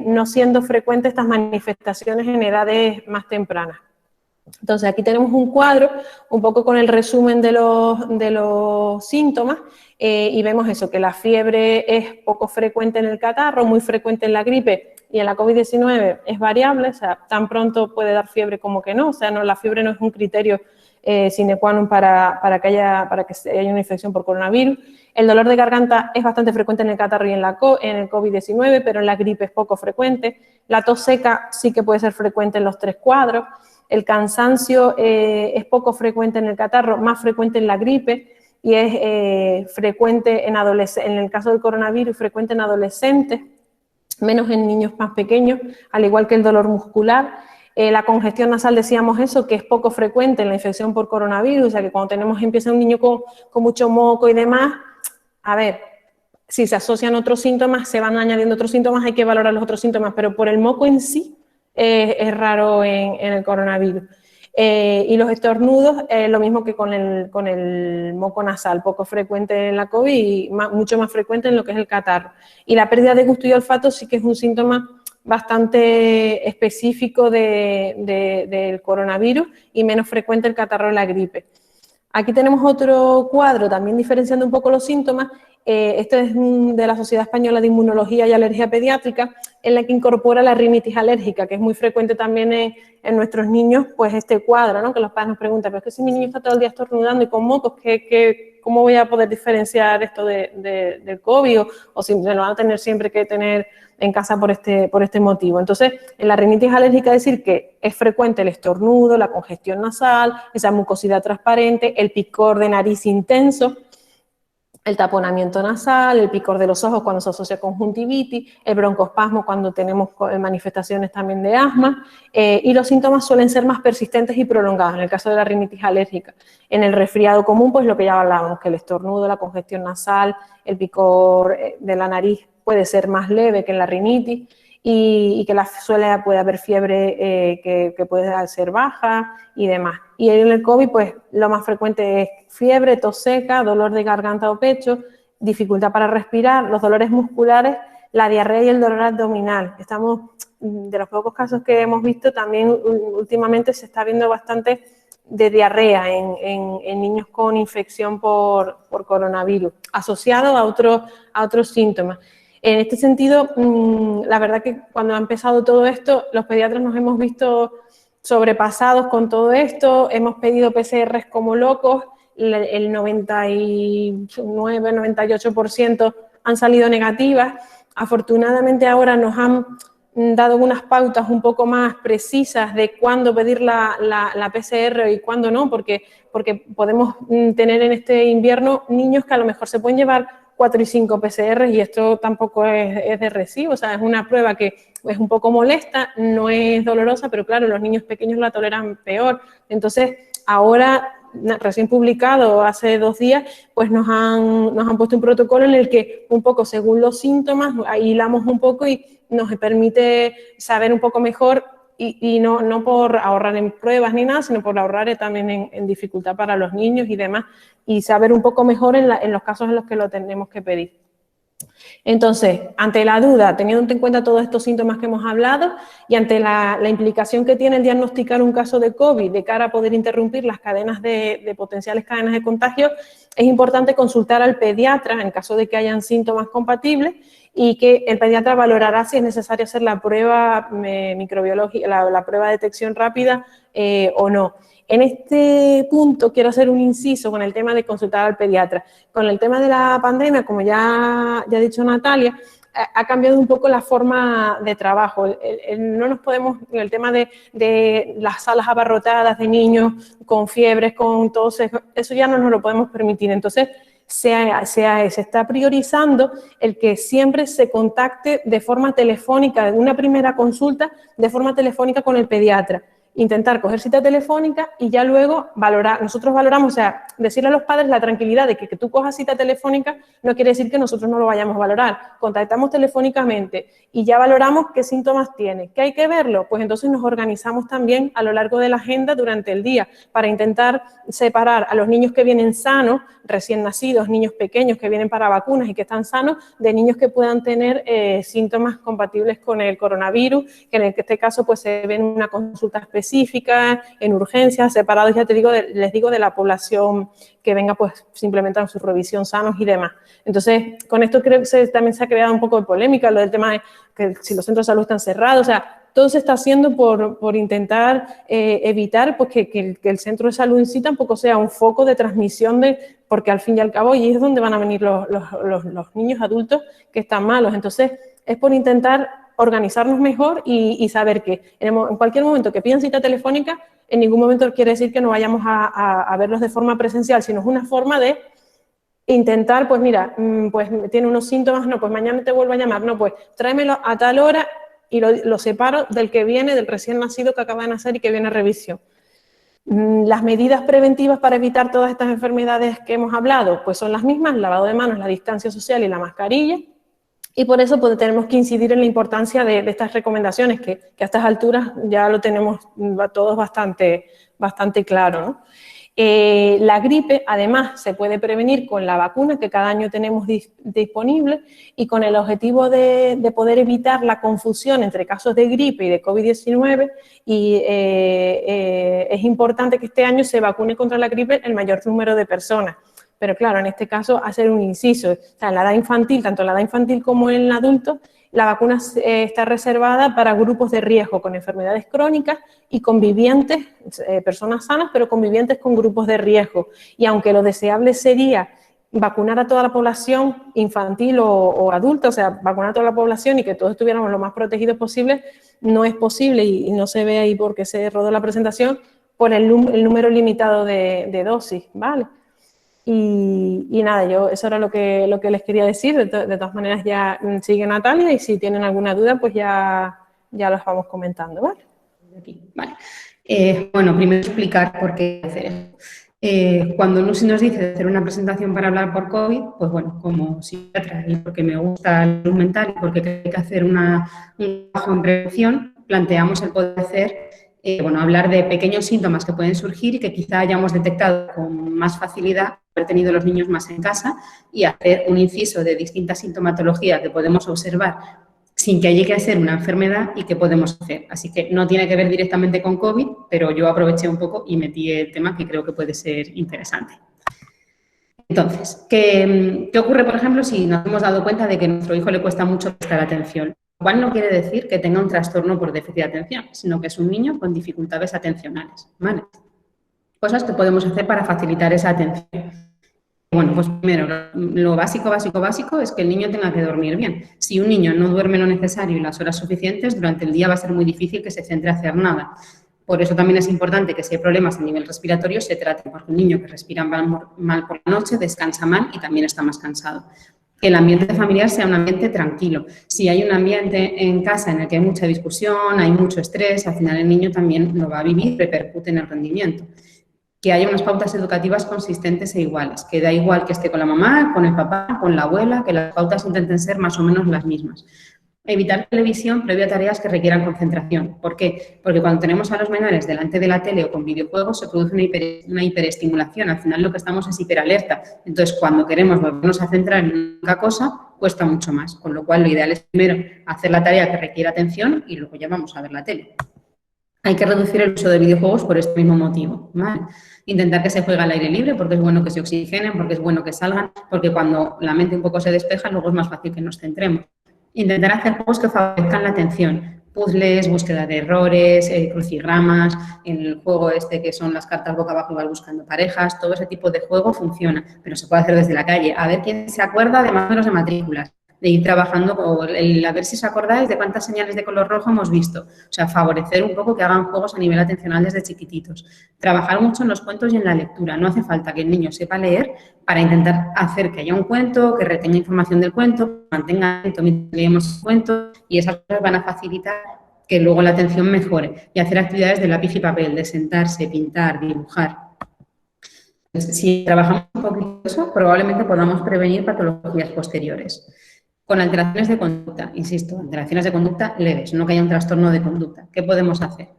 no siendo frecuentes estas manifestaciones en edades más tempranas. Entonces aquí tenemos un cuadro un poco con el resumen de los síntomas y vemos eso, que la fiebre es poco frecuente en el catarro, muy frecuente en la gripe y en la COVID-19 es variable, o sea, tan pronto puede dar fiebre como que no, o sea, la fiebre no es un criterio sine qua non para que haya una infección por coronavirus. El dolor de garganta es bastante frecuente en el catarro y en el COVID-19, pero en la gripe es poco frecuente. La tos seca sí que puede ser frecuente en los 3 cuadros. El cansancio es poco frecuente en el catarro, más frecuente en la gripe y es frecuente en el caso del coronavirus, frecuente en adolescentes, menos en niños más pequeños, al igual que el dolor muscular. La congestión nasal, decíamos eso, que es poco frecuente en la infección por coronavirus, o sea que cuando empieza un niño con mucho moco y demás, a ver, si se asocian otros síntomas, se van añadiendo otros síntomas, hay que valorar los otros síntomas, pero por el moco en sí es raro en el coronavirus. Y los estornudos, lo mismo que con el moco nasal, poco frecuente en la COVID y mucho más frecuente en lo que es el catarro. Y la pérdida de gusto y olfato sí que es un síntoma bastante específico del coronavirus y menos frecuente el catarro y la gripe. Aquí tenemos otro cuadro, también diferenciando un poco los síntomas. Este es de la Sociedad Española de Inmunología y Alergia Pediátrica, en la que incorpora la rinitis alérgica, que es muy frecuente también en nuestros niños, pues este cuadro, ¿no? Que los padres nos preguntan, pero es que si mi niño está todo el día estornudando y con mocos, ¿cómo voy a poder diferenciar esto del COVID? O si me lo van a tener siempre que tener en casa por este motivo. Entonces, en la rinitis alérgica decir que es frecuente el estornudo, la congestión nasal, esa mucosidad transparente, el picor de nariz intenso, el taponamiento nasal, el picor de los ojos cuando se asocia con conjuntivitis, el broncoespasmo cuando tenemos manifestaciones también de asma, y los síntomas suelen ser más persistentes y prolongados en el caso de la rinitis alérgica. En el resfriado común, pues lo que ya hablábamos, que el estornudo, la congestión nasal, el picor de la nariz puede ser más leve que en la rinitis, y que puede haber fiebre que puede ser baja y demás. Y en el COVID, pues lo más frecuente es fiebre, tos seca, dolor de garganta o pecho, dificultad para respirar, los dolores musculares, la diarrea y el dolor abdominal. Estamos, de los pocos casos que hemos visto, también últimamente se está viendo bastante de diarrea en niños con infección por coronavirus, asociado a otros síntomas. En este sentido, la verdad que cuando ha empezado todo esto, los pediatras nos hemos visto sobrepasados con todo esto, hemos pedido PCRs como locos, el 99-98% han salido negativas. Afortunadamente ahora nos han dado unas pautas un poco más precisas de cuándo pedir la PCR y cuándo no, porque podemos tener en este invierno niños que a lo mejor se pueden llevar 4 y 5 PCR y esto tampoco es de recibo, o sea, es una prueba que es un poco molesta, no es dolorosa, pero claro, los niños pequeños la toleran peor. Entonces, ahora recién publicado hace 2 días, pues nos han puesto un protocolo en el que un poco según los síntomas, ahí hilamos un poco y nos permite saber un poco mejor y no por ahorrar en pruebas ni nada, sino por ahorrar también en dificultad para los niños y demás, y saber un poco mejor en los casos en los que lo tenemos que pedir. Entonces, ante la duda, teniendo en cuenta todos estos síntomas que hemos hablado y ante la implicación que tiene el diagnosticar un caso de COVID de cara a poder interrumpir las cadenas de potenciales cadenas de contagio, es importante consultar al pediatra en caso de que hayan síntomas compatibles y que el pediatra valorará si es necesario hacer la prueba microbiológica, la prueba de detección rápida o no. En este punto quiero hacer un inciso con el tema de consultar al pediatra. Con el tema de la pandemia, como ya ha dicho Natalia, ha cambiado un poco la forma de trabajo. No nos podemos, en el tema de las salas abarrotadas de niños con fiebres, con tos, eso ya no nos lo podemos permitir. Entonces, se está priorizando el que siempre se contacte de forma telefónica, en una primera consulta, de forma telefónica con el pediatra. Intentar coger cita telefónica y ya luego valorar. Nosotros valoramos, o sea, decirle a los padres la tranquilidad de que tú cojas cita telefónica no quiere decir que nosotros no lo vayamos a valorar. Contactamos telefónicamente y ya valoramos qué síntomas tiene. ¿Qué hay que verlo? Pues entonces nos organizamos también a lo largo de la agenda durante el día para intentar separar a los niños que vienen sanos, recién nacidos, niños pequeños que vienen para vacunas y que están sanos, de niños que puedan tener síntomas compatibles con el coronavirus, que en este caso pues se ven una consulta específica, en urgencias, separados, ya les digo, de la población que venga pues simplemente a su revisión sanos y demás. Entonces, con esto creo que también se ha creado un poco de polémica, lo del tema de que si los centros de salud están cerrados, o sea, todo se está haciendo por intentar evitar pues, que el centro de salud en sí tampoco sea un foco de transmisión porque al fin y al cabo y es donde van a venir los niños adultos que están malos. Entonces, es por intentar organizarnos mejor y saber que en cualquier momento que pidan cita telefónica, en ningún momento quiere decir que no vayamos a verlos de forma presencial, sino es una forma de intentar, pues mira, pues tiene unos síntomas, no, pues mañana te vuelvo a llamar, no, pues tráemelo a tal hora y lo separo del que viene, del recién nacido que acaba de nacer y que viene a revisión. Las medidas preventivas para evitar todas estas enfermedades que hemos hablado, pues son las mismas, lavado de manos, la distancia social y la mascarilla. Y por eso pues, tenemos que incidir en la importancia de estas recomendaciones, que a estas alturas ya lo tenemos todos bastante claro, ¿no? La gripe, además, se puede prevenir con la vacuna que cada año tenemos disponible y con el objetivo de poder evitar la confusión entre casos de gripe y de COVID-19 y es importante que este año se vacune contra la gripe el mayor número de personas. Pero claro, en este caso, hacer un inciso, o sea, en la edad infantil, tanto en la edad infantil como en el adulto, la vacuna está reservada para grupos de riesgo con enfermedades crónicas y convivientes, personas sanas, pero convivientes con grupos de riesgo. Y aunque lo deseable sería vacunar a toda la población infantil o adulta, o sea, vacunar a toda la población y que todos estuviéramos lo más protegidos posible, no es posible y no se ve ahí porque se rodó la presentación por el número limitado de dosis, ¿vale? Y nada, eso era lo que les quería decir. De todas maneras ya sigue Natalia y si tienen alguna duda pues ya los vamos comentando, ¿vale? Vale. Bueno, primero explicar por qué hacer esto. Cuando Lucy nos dice de hacer una presentación para hablar por COVID, pues bueno, como psiquiatra y porque me gusta la salud mental y porque hay que hacer un trabajo en prevención, planteamos el poder hacer hablar de pequeños síntomas que pueden surgir y que quizá hayamos detectado con más facilidad, haber tenido los niños más en casa y hacer un inciso de distintas sintomatologías que podemos observar sin que haya que hacer una enfermedad y que podemos hacer. Así que no tiene que ver directamente con COVID, pero yo aproveché un poco y metí el tema que creo que puede ser interesante. Entonces, ¿qué ocurre, por ejemplo, si nos hemos dado cuenta de que a nuestro hijo le cuesta mucho prestar atención? Lo cual no quiere decir que tenga un trastorno por déficit de atención, sino que es un niño con dificultades atencionales, ¿vale? Cosas que podemos hacer para facilitar esa atención. Bueno, pues primero, lo básico es que el niño tenga que dormir bien. Si un niño no duerme lo necesario y las horas suficientes, durante el día va a ser muy difícil que se centre a hacer nada. Por eso también es importante que si hay problemas a nivel respiratorio se traten, porque un niño que respira mal por la noche descansa mal y también está más cansado. Que el ambiente familiar sea un ambiente tranquilo. Si hay un ambiente en casa en el que hay mucha discusión, hay mucho estrés, al final el niño también lo va a vivir, repercute en el rendimiento. que haya unas pautas educativas consistentes e iguales, que da igual que esté con la mamá, con el papá, con la abuela, que las pautas intenten ser más o menos las mismas. Evitar televisión previo a tareas que requieran concentración. ¿Por qué? Porque cuando tenemos a los menores delante de la tele o con videojuegos se produce una hiperestimulación. Al final lo que estamos es hiperalerta. Entonces, cuando queremos volvernos a centrar en una cosa, cuesta mucho más. Con lo cual, lo ideal es primero hacer la tarea que requiere atención y luego ya vamos a ver la tele. Hay que reducir el uso de videojuegos por este mismo motivo, ¿vale? Intentar que se juegue al aire libre porque es bueno que se oxigenen, porque es bueno que salgan, porque cuando la mente un poco se despeja, luego es más fácil que nos centremos. Intentar hacer juegos que favorezcan la atención, puzzles, búsqueda de errores, crucigramas, el juego este que son las cartas boca abajo y vas buscando parejas, todo ese tipo de juego funciona, pero se puede hacer desde la calle. A ver quién se acuerda de más números de matrículas, de ir trabajando, o a ver si os acordáis de cuántas señales de color rojo hemos visto. O sea, favorecer un poco que hagan juegos a nivel atencional desde chiquititos. Trabajar mucho en los cuentos y en la lectura. No hace falta que el niño sepa leer para intentar hacer que haya un cuento, que retenga información del cuento, mantenga atento mientras leemos el cuento, y esas cosas van a facilitar que luego la atención mejore. Y hacer actividades de lápiz y papel, de sentarse, pintar, dibujar. Si trabajamos un poquito eso, probablemente podamos prevenir patologías posteriores. Con alteraciones de conducta, insisto, alteraciones de conducta leves, no que haya un trastorno de conducta. ¿Qué podemos hacer?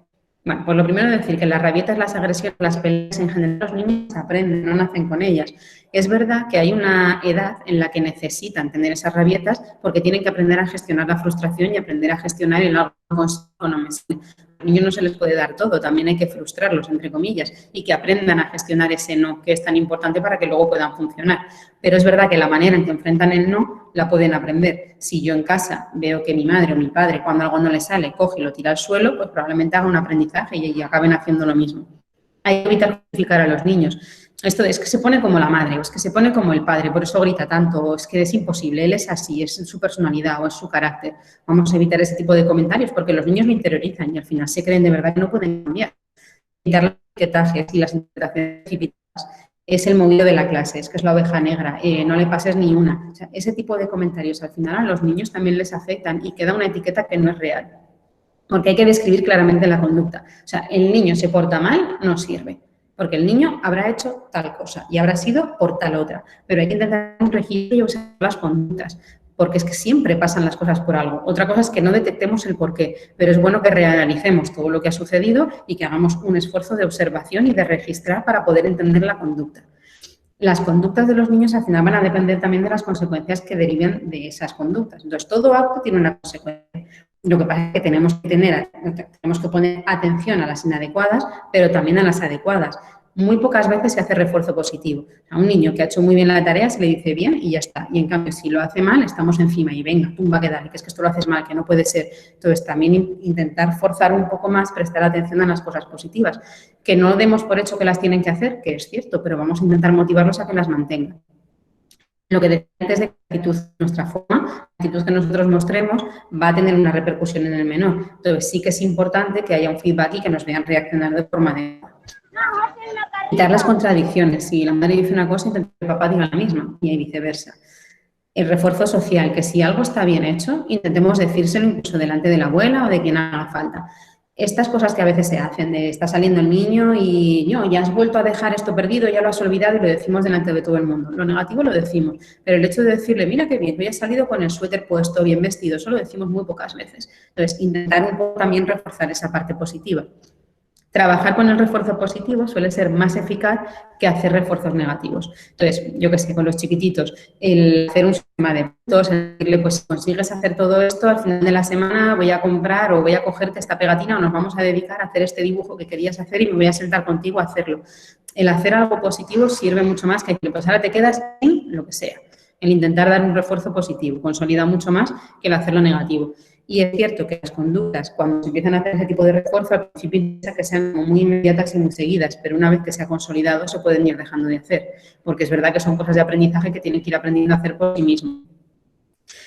Bueno, pues lo primero es decir que las rabietas, las agresiones, las peleas, en general los niños aprenden, no nacen con ellas. Es verdad que hay una edad en la que necesitan tener esas rabietas porque tienen que aprender a gestionar la frustración y aprender a gestionar el algo económico. A los niños no se les puede dar todo, también hay que frustrarlos, entre comillas, y que aprendan a gestionar ese no, que es tan importante para que luego puedan funcionar. Pero es verdad que la manera en que enfrentan el no la pueden aprender. Si yo en casa veo que mi madre o mi padre, cuando algo no le sale, coge y lo tira al suelo, pues probablemente haga un aprendizaje y acaben haciendo lo mismo. Hay que evitar justificar a los niños. Esto es que se pone como la madre, o es que se pone como el padre, por eso grita tanto, o es que es imposible, él es así, es su personalidad o es su carácter. Vamos a evitar ese tipo de comentarios porque los niños lo interiorizan y al final se creen de verdad que no pueden cambiar. Evitar los etiquetajes y las interpretaciones precipitadas. Es el movido de la clase, es que es la oveja negra, no le pases ni una. O sea, ese tipo de comentarios al final a los niños también les afectan y queda una etiqueta que no es real. Porque hay que describir claramente la conducta. O sea, el niño se porta mal, no sirve. Porque el niño habrá hecho tal cosa y habrá sido por tal otra. Pero hay que intentar un registro y usar las conductas. Porque es que siempre pasan las cosas por algo. Otra cosa es que no detectemos el porqué, pero es bueno que reanalicemos todo lo que ha sucedido y que hagamos un esfuerzo de observación y de registrar para poder entender la conducta. Las conductas de los niños al final van a depender también de las consecuencias que deriven de esas conductas. Entonces, todo acto tiene una consecuencia. Lo que pasa es que tenemos que poner atención a las inadecuadas, pero también a las adecuadas. Muy pocas veces se hace refuerzo positivo. A un niño que ha hecho muy bien la tarea se le dice bien y ya está. Y en cambio, si lo hace mal, estamos encima y venga, tumba que dale, que es que esto lo haces mal, que no puede ser. Entonces, también intentar forzar un poco más, prestar atención a las cosas positivas. Que no demos por hecho que las tienen que hacer, que es cierto, pero vamos a intentar motivarlos a que las mantengan. Lo que decía antes de que la actitud, nuestra forma, la actitud que nosotros mostremos va a tener una repercusión en el menor. Entonces, sí que es importante que haya un feedback y que nos vean reaccionar de forma adecuada. Evitar las contradicciones. Si la madre dice una cosa, intenta que el papá diga la misma y viceversa. El refuerzo social, que si algo está bien hecho, intentemos decírselo incluso delante de la abuela o de quien haga falta. Estas cosas que a veces se hacen, de está saliendo el niño y no, ya has vuelto a dejar esto perdido, ya lo has olvidado y lo decimos delante de todo el mundo. Lo negativo lo decimos, pero el hecho de decirle, mira qué bien, hoy has salido con el suéter puesto, bien vestido, eso lo decimos muy pocas veces. Entonces, intentar un poco también reforzar esa parte positiva. Trabajar con el refuerzo positivo suele ser más eficaz que hacer refuerzos negativos. Entonces, yo qué sé, con los chiquititos, el hacer un sistema de puntos, el decirle, pues si consigues hacer todo esto, al final de la semana voy a comprar o voy a cogerte esta pegatina o nos vamos a dedicar a hacer este dibujo que querías hacer y me voy a sentar contigo a hacerlo. El hacer algo positivo sirve mucho más que pues ahora te quedas sin lo que sea. El intentar dar un refuerzo positivo consolida mucho más que el hacerlo negativo. Y es cierto que las conductas, cuando se empiezan a hacer ese tipo de refuerzo, al principio piensa que sean muy inmediatas y muy seguidas, pero una vez que se ha consolidado se pueden ir dejando de hacer, porque es verdad que son cosas de aprendizaje que tienen que ir aprendiendo a hacer por sí mismos.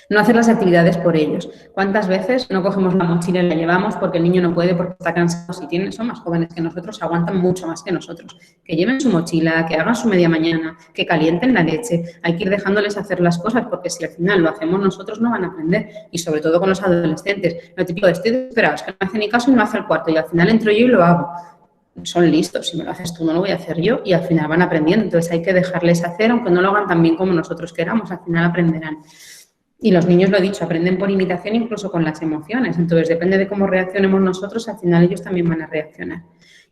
No hacer las actividades por ellos. ¿Cuántas veces no cogemos la mochila y la llevamos porque el niño no puede, porque está cansado? Si son más jóvenes que nosotros, aguantan mucho más que nosotros. Que lleven su mochila, que hagan su media mañana, que calienten la leche. Hay que ir dejándoles hacer las cosas porque si al final lo hacemos nosotros no van a aprender. Y sobre todo con los adolescentes. Lo típico de estoy desesperado, es que no me hace ni caso y no hace el cuarto y al final entro yo y lo hago. son listos, si me lo haces tú no lo voy a hacer yo y al final van aprendiendo, entonces hay que dejarles hacer, aunque no lo hagan tan bien como nosotros queramos, al final aprenderán. Y los niños, lo he dicho, aprenden por imitación incluso con las emociones, entonces depende de cómo reaccionemos nosotros, al final ellos también van a reaccionar.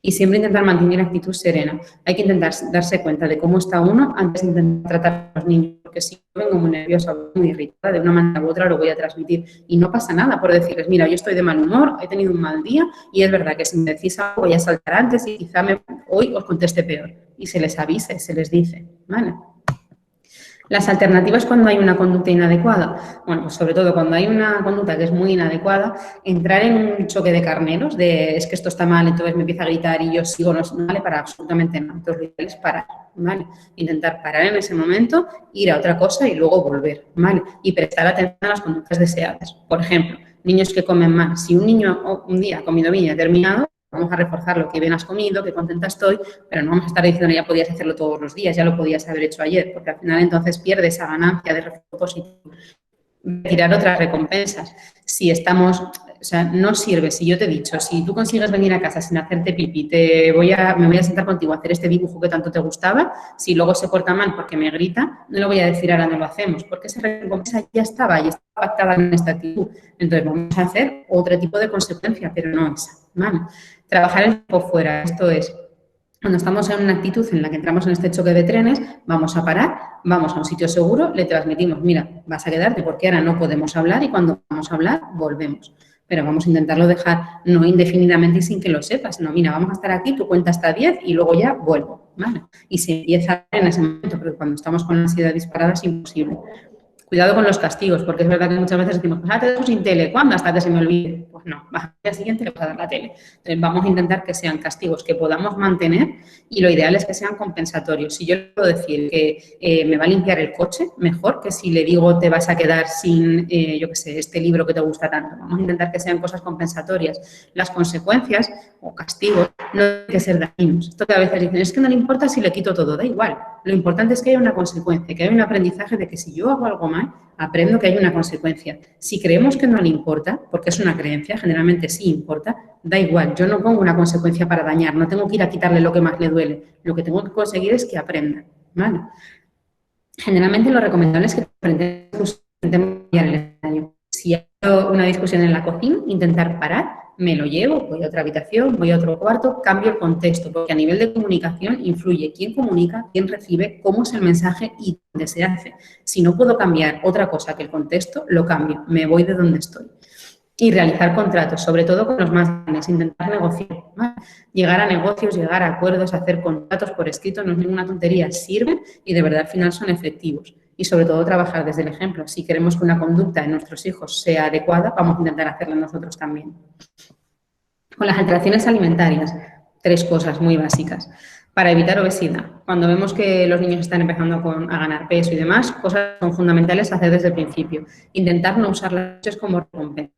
Y siempre intentar mantener la actitud serena. Hay que intentar darse cuenta de cómo está uno antes de intentar tratar a los niños, porque si yo vengo muy nerviosa o muy irritada, de una manera u otra lo voy a transmitir. Y no pasa nada por decirles, mira, yo estoy de mal humor, he tenido un mal día y es verdad que si me decís algo voy a saltar antes y quizá hoy os conteste peor. Y se les avisa y se les dice, ¿vale? Las alternativas cuando hay una conducta inadecuada. Bueno, pues sobre todo cuando hay una conducta que es muy inadecuada, entrar en un choque de carneros, de es que esto está mal, entonces me empieza a gritar y yo sigo, no vale para absolutamente nada. Entonces lo ideal es parar, ¿vale? Intentar parar en ese momento, ir a otra cosa y luego volver, ¿vale? Y prestar atención a las conductas deseadas. Por ejemplo, niños que comen mal. Si un niño un día ha comido bien y ha terminado, vamos a reforzar lo que bien has comido, qué contenta estoy, pero no vamos a estar diciendo ya podías hacerlo todos los días, ya lo podías haber hecho ayer, porque al final entonces pierde esa ganancia de refuerzo positivo. Tirar otras recompensas. Si estamos, o sea, no sirve, si yo te he dicho, si tú consigues venir a casa sin hacerte pipí, me voy a sentar contigo a hacer este dibujo que tanto te gustaba, si luego se porta mal porque me grita, no le voy a decir ahora no lo hacemos, porque esa recompensa ya estaba pactada en esta actitud. Entonces vamos a hacer otro tipo de consecuencia, pero no esa, ¿vale? Trabajar el tiempo fuera, esto es, cuando estamos en una actitud en la que entramos en este choque de trenes, vamos a parar, vamos a un sitio seguro, le transmitimos, mira, vas a quedarte porque ahora no podemos hablar y cuando vamos a hablar, volvemos. Pero vamos a intentarlo dejar no indefinidamente y sin que lo sepas, no, mira, vamos a estar aquí, tú cuenta hasta 10 y luego ya vuelvo, ¿vale? Y se empieza en ese momento, pero cuando estamos con la ansiedad disparada es imposible. Cuidado con los castigos, porque es verdad que muchas veces decimos, pues te dejo sin tele, ¿cuándo? Hasta que se me olvide. Pues no, al día siguiente le vas a dar la tele. Entonces vamos a intentar que sean castigos que podamos mantener y lo ideal es que sean compensatorios. Si yo le puedo decir que me va a limpiar el coche, mejor que si le digo te vas a quedar sin, yo qué sé, este libro que te gusta tanto. Vamos a intentar que sean cosas compensatorias. Las consecuencias o castigos no tienen que ser dañinos. Esto que a veces dicen, es que no le importa si le quito todo, da igual. Lo importante es que haya una consecuencia, que haya un aprendizaje de que si yo hago algo mal, aprendo que hay una consecuencia. Si creemos que no le importa, porque es una creencia, generalmente sí importa, da igual. Yo no pongo una consecuencia para dañar, no tengo que ir a quitarle lo que más le duele. Lo que tengo que conseguir es que aprenda, ¿vale? Generalmente lo recomendable es que aprendamos a cambiar el escenario. Si hay una discusión en la cocina, intentar parar, me lo llevo, voy a otra habitación, voy a otro cuarto, cambio el contexto, porque a nivel de comunicación influye quién comunica, quién recibe, cómo es el mensaje y dónde se hace. Si no puedo cambiar otra cosa que el contexto, lo cambio, me voy de donde estoy. Y realizar contratos, sobre todo con los más grandes, intentar negociar, ¿vale? Llegar a negocios, llegar a acuerdos, hacer contratos por escrito, no es ninguna tontería, sirven y de verdad al final son efectivos. Y sobre todo trabajar desde el ejemplo. Si queremos que una conducta en nuestros hijos sea adecuada, vamos a intentar hacerla nosotros también. Con las alteraciones alimentarias, 3 cosas muy básicas. Para evitar obesidad, cuando vemos que los niños están empezando a ganar peso y demás, cosas son fundamentales hacer desde el principio. Intentar no usar las noches como recompensa.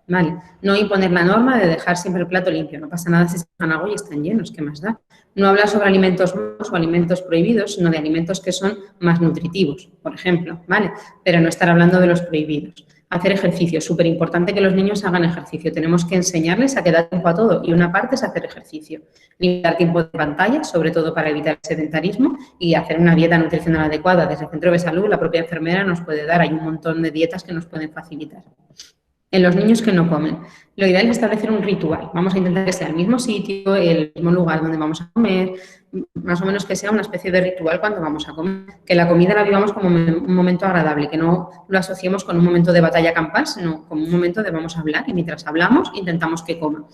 ¿Vale? No imponer la norma de dejar siempre el plato limpio. No pasa nada si se dejan algo y están llenos, ¿qué más da? No hablar sobre alimentos malos o alimentos prohibidos, sino de alimentos que son más nutritivos, por ejemplo, ¿vale? Pero no estar hablando de los prohibidos. Hacer ejercicio, súper importante que los niños hagan ejercicio. Tenemos que enseñarles a que dar tiempo a todo y una parte es hacer ejercicio. Limitar tiempo de pantalla, sobre todo para evitar el sedentarismo y hacer una dieta nutricional adecuada. Desde el Centro de Salud, la propia enfermera nos puede dar, hay un montón de dietas que nos pueden facilitar. En los niños que no comen, lo ideal es establecer un ritual. Vamos a intentar que sea el mismo sitio, el mismo lugar donde vamos a comer, más o menos que sea una especie de ritual cuando vamos a comer. Que la comida la vivamos como un momento agradable, que no lo asociemos con un momento de batalla campal, sino como un momento de vamos a hablar y mientras hablamos intentamos que coma.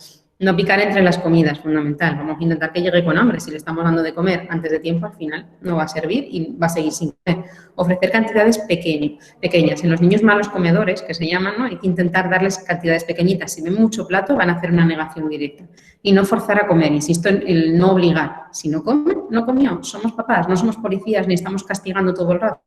No picar entre las comidas, fundamental. Vamos a intentar que llegue con hambre. Si le estamos dando de comer antes de tiempo, al final no va a servir y va a seguir sin comer. Ofrecer cantidades pequeñas. En los niños malos comedores, que se llaman, ¿no? Hay que intentar darles cantidades pequeñitas. Si ven mucho plato, van a hacer una negación directa. Y no forzar a comer. Insisto en el no obligar. Si no come, no comió. Somos papás, no somos policías ni estamos castigando todo el rato.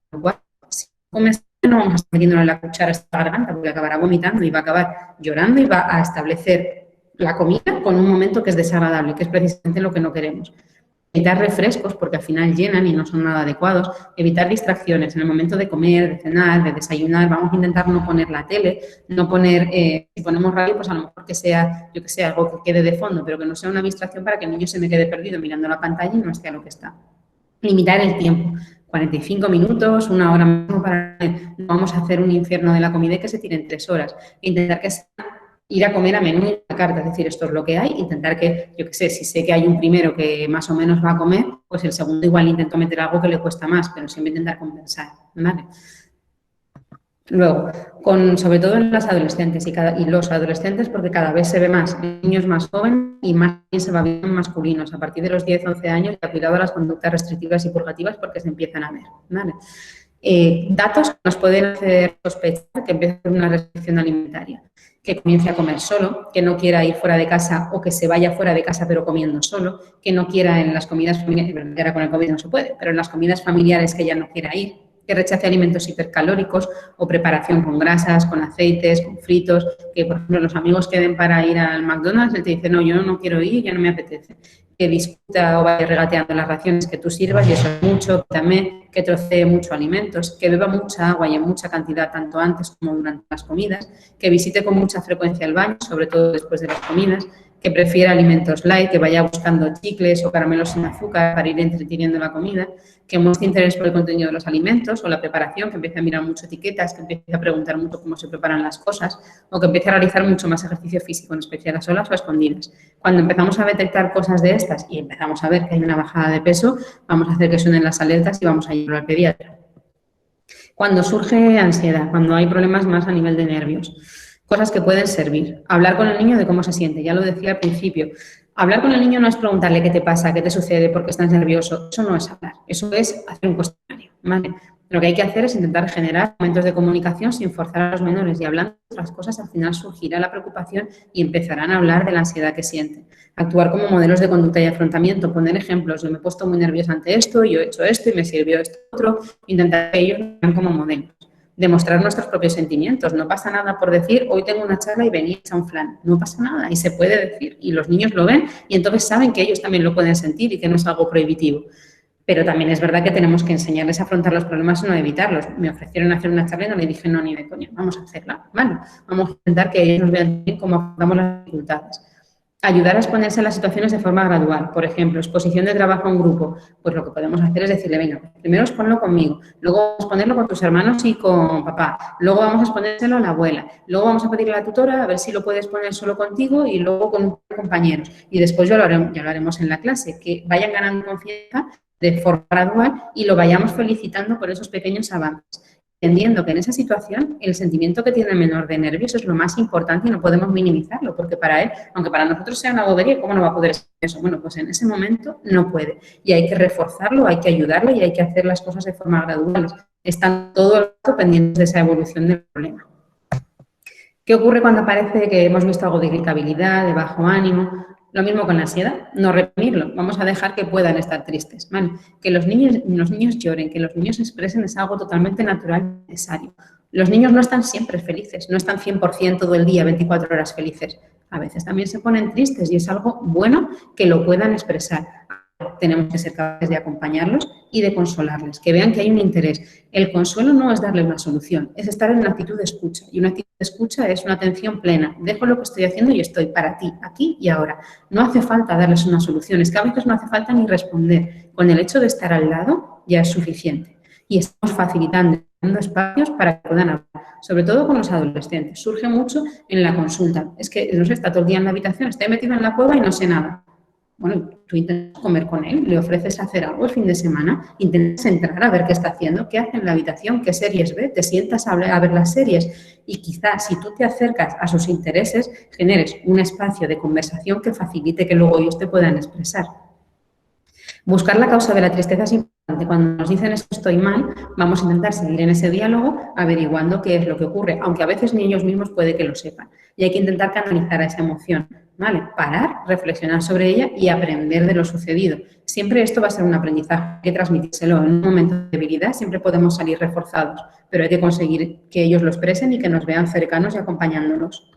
Si comes, no vamos a estar metiéndole la cuchara a la garganta porque acabará vomitando y va a acabar llorando y va a establecer la comida con un momento que es desagradable, que es precisamente lo que no queremos. Evitar refrescos porque al final llenan y no son nada adecuados. Evitar distracciones en el momento de comer, de cenar, de desayunar. Vamos a intentar no poner la tele, no poner, si ponemos radio, pues a lo mejor que sea, yo que sé, algo que quede de fondo, pero que no sea una distracción para que el niño se me quede perdido mirando la pantalla y no esté a lo que está. Limitar el tiempo. 45 minutos, una hora máximo para... No vamos a hacer un infierno de la comida y que se tiren 3 horas. Intentar que sea ir a comer a menú y a carta, es decir, esto es lo que hay, intentar que, yo qué sé, si sé que hay un primero que más o menos va a comer, pues el segundo igual intento meter algo que le cuesta más, pero siempre intentar compensar, ¿vale? Luego, sobre todo en las adolescentes y los adolescentes, porque cada vez se ve más niños más jóvenes y más se va viendo masculinos. A partir de los 10, 11 años, ya cuidado a las conductas restrictivas y purgativas porque se empiezan a ver, ¿vale? Datos que nos pueden hacer sospechar que empieza una restricción alimentaria, que comience a comer solo, que no quiera ir fuera de casa o que se vaya fuera de casa pero comiendo solo, que no quiera en las comidas familiares, ahora con el COVID no se puede, pero en las comidas familiares que ya no quiera ir, que rechace alimentos hipercalóricos o preparación con grasas, con aceites, con fritos, que por ejemplo los amigos queden para ir al McDonald's y te dicen, no, yo no quiero ir, ya no me apetece. Que discuta o vaya regateando las raciones que tú sirvas y eso es mucho, también que trocee mucho alimentos, que beba mucha agua y en mucha cantidad, tanto antes como durante las comidas, que visite con mucha frecuencia el baño, sobre todo después de las comidas, que prefiera alimentos light, que vaya buscando chicles o caramelos sin azúcar para ir entreteniendo la comida, que muestre interés por el contenido de los alimentos o la preparación, que empiece a mirar mucho etiquetas, que empiece a preguntar mucho cómo se preparan las cosas o que empiece a realizar mucho más ejercicio físico, en especial a solas o a escondidas. Cuando empezamos a detectar cosas de estas y empezamos a ver que hay una bajada de peso, vamos a hacer que suenen las alertas y vamos a llevarlo al pediatra. Cuando surge ansiedad, cuando hay problemas más a nivel de nervios, cosas que pueden servir. Hablar con el niño de cómo se siente, ya lo decía al principio. Hablar con el niño no es preguntarle qué te pasa, qué te sucede, por qué estás nervioso. Eso no es hablar, eso es hacer un cuestionario, ¿vale? Lo que hay que hacer es intentar generar momentos de comunicación sin forzar a los menores y hablando de otras cosas, al final surgirá la preocupación y empezarán a hablar de la ansiedad que sienten. Actuar como modelos de conducta y afrontamiento, poner ejemplos. Yo me he puesto muy nerviosa ante esto, yo he hecho esto y me sirvió esto otro. Intentar que ellos lo vean como modelos. Demostrar nuestros propios sentimientos. No pasa nada por decir, hoy tengo una charla y venís a un flan. No pasa nada y se puede decir. Y los niños lo ven y entonces saben que ellos también lo pueden sentir y que no es algo prohibitivo. Pero también es verdad que tenemos que enseñarles a afrontar los problemas y no evitarlos. Me ofrecieron hacer una charla y no le dije no ni de coña, vamos a hacerla. Vale, vamos a intentar que ellos nos vean cómo afrontamos las dificultades. Ayudar a exponerse a las situaciones de forma gradual. Por ejemplo, exposición de trabajo en grupo. Pues lo que podemos hacer es decirle, venga, primero exponlo conmigo, luego vamos a exponerlo con tus hermanos y con papá, luego vamos a exponérselo a la abuela, luego vamos a pedirle a la tutora a ver si lo puedes poner solo contigo y luego con compañeros. Y después ya lo haremos en la clase, que vayan ganando confianza de forma gradual y lo vayamos felicitando por esos pequeños avances. Entendiendo que en esa situación el sentimiento que tiene el menor de nervios es lo más importante y no podemos minimizarlo, porque para él, aunque para nosotros sea una bobería, ¿cómo no va a poder ser eso? Bueno, pues en ese momento no puede y hay que reforzarlo, hay que ayudarlo y hay que hacer las cosas de forma gradual. Están todo el rato pendientes de esa evolución del problema. ¿Qué ocurre cuando parece que hemos visto algo de irritabilidad, de bajo ánimo? Lo mismo con la ansiedad, no reprimirlo, vamos a dejar que puedan estar tristes, ¿vale? Que los niños lloren, que los niños expresen es algo totalmente natural y necesario. Los niños no están siempre felices, no están 100% todo el día, 24 horas felices. A veces también se ponen tristes y es algo bueno que lo puedan expresar. Tenemos que ser capaces de acompañarlos y de consolarles, que vean que hay un interés. El consuelo no es darle una solución, es estar en una actitud de escucha. Y una actitud de escucha es una atención plena. Dejo lo que estoy haciendo y estoy para ti, aquí y ahora. No hace falta darles una solución, es que a veces no hace falta ni responder. Con el hecho de estar al lado ya es suficiente. Y estamos facilitando espacios para que puedan hablar, sobre todo con los adolescentes. Surge mucho en la consulta. Es que, no sé, está todo el día en la habitación, estoy metido en la cueva y no sé nada. Bueno, tú intentas comer con él, le ofreces hacer algo el fin de semana, intentas entrar a ver qué está haciendo, qué hace en la habitación, qué series ve, te sientas a ver las series y quizás si tú te acercas a sus intereses, generes un espacio de conversación que facilite que luego ellos te puedan expresar. Buscar la causa de la tristeza es importante. Cuando nos dicen estoy mal, vamos a intentar seguir en ese diálogo averiguando qué es lo que ocurre, aunque a veces ni ellos mismos puede que lo sepan. Y hay que intentar canalizar a esa emoción, ¿vale? Parar, reflexionar sobre ella y aprender de lo sucedido. Siempre esto va a ser un aprendizaje, hay que transmitírselo. En un momento de debilidad siempre podemos salir reforzados, pero hay que conseguir que ellos lo expresen y que nos vean cercanos y acompañándonos.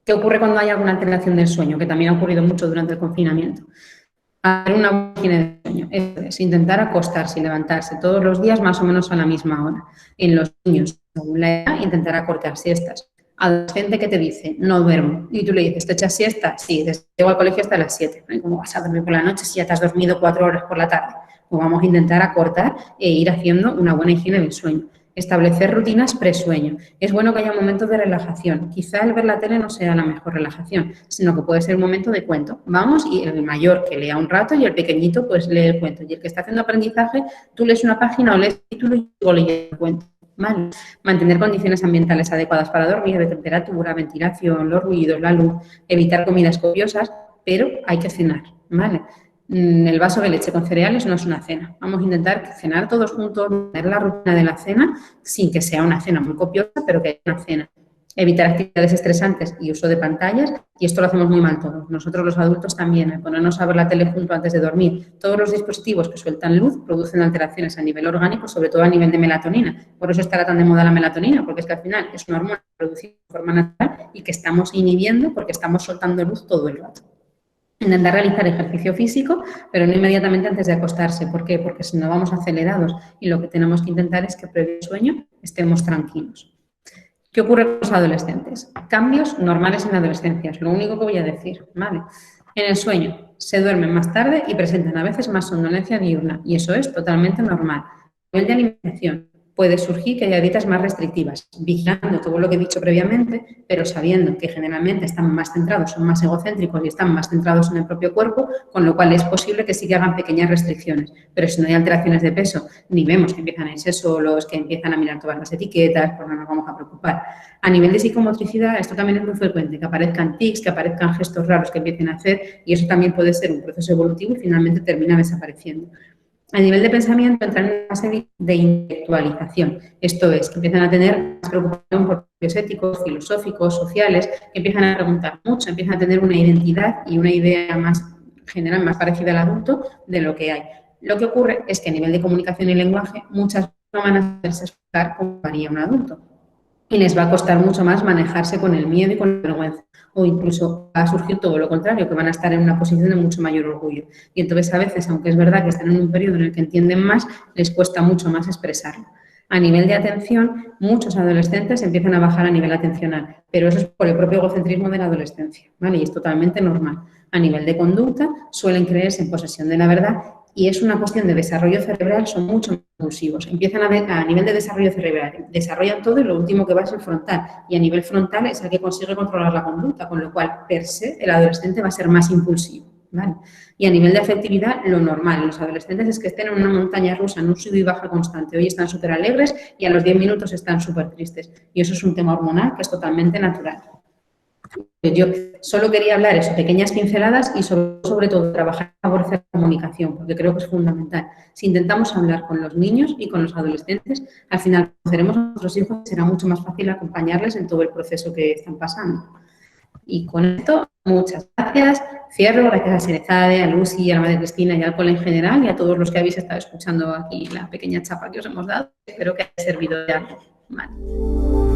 ¿Qué ocurre cuando hay alguna alteración del sueño? Que también ha ocurrido mucho durante el confinamiento. hacer una buena higiene de sueño. Es intentar acostarse y levantarse todos los días más o menos a la misma hora. En los niños, según la edad, intentar acortar siestas. Adolescente que te dice, no duermo, y tú le dices, ¿te echas siesta? Sí, desde que llego al colegio hasta las 7. ¿Cómo vas a dormir por la noche si ya te has dormido 4 horas por la tarde? Pues vamos a intentar acortar e ir haciendo una buena higiene del sueño. Establecer rutinas presueño. Es bueno que haya momentos de relajación. Quizá el ver la tele no sea la mejor relajación, sino que puede ser un momento de cuento. Vamos y el mayor que lea un rato y el pequeñito pues lee el cuento. Y el que está haciendo aprendizaje, tú lees una página o lees el título y luego lees el cuento. ¿Vale? Mantener condiciones ambientales adecuadas para dormir, de temperatura, ventilación, los ruidos, la luz, evitar comidas copiosas, pero hay que cenar, ¿vale? El vaso de leche con cereales no es una cena. Vamos a intentar cenar todos juntos, tener la rutina de la cena sin que sea una cena muy copiosa, pero que haya una cena. Evitar actividades estresantes y uso de pantallas, y esto lo hacemos muy mal todos. Nosotros los adultos también, al ponernos a ver la tele junto antes de dormir. Todos los dispositivos que sueltan luz producen alteraciones a nivel orgánico, sobre todo a nivel de melatonina. Por eso estará tan de moda la melatonina, porque es que al final es una hormona producida de forma natural y que estamos inhibiendo porque estamos soltando luz todo el rato. Intentar realizar ejercicio físico, pero no inmediatamente antes de acostarse. ¿Por qué? Porque si no vamos acelerados y lo que tenemos que intentar es que previo al sueño estemos tranquilos. ¿Qué ocurre con los adolescentes? Cambios normales en la adolescencia, es lo único que voy a decir, ¿vale? En el sueño se duermen más tarde y presentan a veces más somnolencia diurna, y eso es totalmente normal. A nivel de alimentación, puede surgir que haya dietas más restrictivas, vigilando todo lo que he dicho previamente, pero sabiendo que generalmente están más centrados, son más egocéntricos y están más centrados en el propio cuerpo, con lo cual es posible que sí que hagan pequeñas restricciones. Pero si no hay alteraciones de peso, ni vemos que empiezan a irse solos, que empiezan a mirar todas las etiquetas, pues no nos vamos a preocupar. A nivel de psicomotricidad, esto también es muy frecuente, que aparezcan tics, que aparezcan gestos raros que empiecen a hacer, y eso también puede ser un proceso evolutivo y finalmente termina desapareciendo. A nivel de pensamiento, entran en una fase de intelectualización. Esto es, que empiezan a tener más preocupación por propios éticos, filosóficos, sociales, que empiezan a preguntar mucho, empiezan a tener una identidad y una idea más general, más parecida al adulto de lo que hay. Lo que ocurre es que a nivel de comunicación y lenguaje, muchas no van a hacerse explicar como haría un adulto. Y les va a costar mucho más manejarse con el miedo y con la vergüenza. O incluso va a surgir todo lo contrario, que van a estar en una posición de mucho mayor orgullo. Y entonces a veces, aunque es verdad que están en un periodo en el que entienden más, les cuesta mucho más expresarlo. A nivel de atención, muchos adolescentes empiezan a bajar a nivel atencional, pero eso es por el propio egocentrismo de la adolescencia, ¿vale? Y es totalmente normal. A nivel de conducta, suelen creerse en posesión de la verdad y es una cuestión de desarrollo cerebral, son mucho más impulsivos. Empiezan a nivel de desarrollo cerebral, desarrollan todo y lo último que va es el frontal. Y a nivel frontal es el que consigue controlar la conducta, con lo cual, per se, el adolescente va a ser más impulsivo, ¿vale? Y a nivel de afectividad, lo normal en los adolescentes es que estén en una montaña rusa, en un sub y baja constante. Hoy están súper alegres y a los 10 minutos están súper tristes. Y eso es un tema hormonal que es totalmente natural. Yo solo quería hablar eso, pequeñas pinceladas y sobre todo trabajar en favorecer la comunicación, porque creo que es fundamental. Si intentamos hablar con los niños y con los adolescentes, al final conoceremos a nuestros hijos y será mucho más fácil acompañarles en todo el proceso que están pasando. Y con esto, muchas gracias. Cierro, gracias a Serezade, a Lucy, a la madre Cristina y al cole en general y a todos los que habéis estado escuchando aquí la pequeña chapa que os hemos dado. Espero que haya servido de algo. Vale.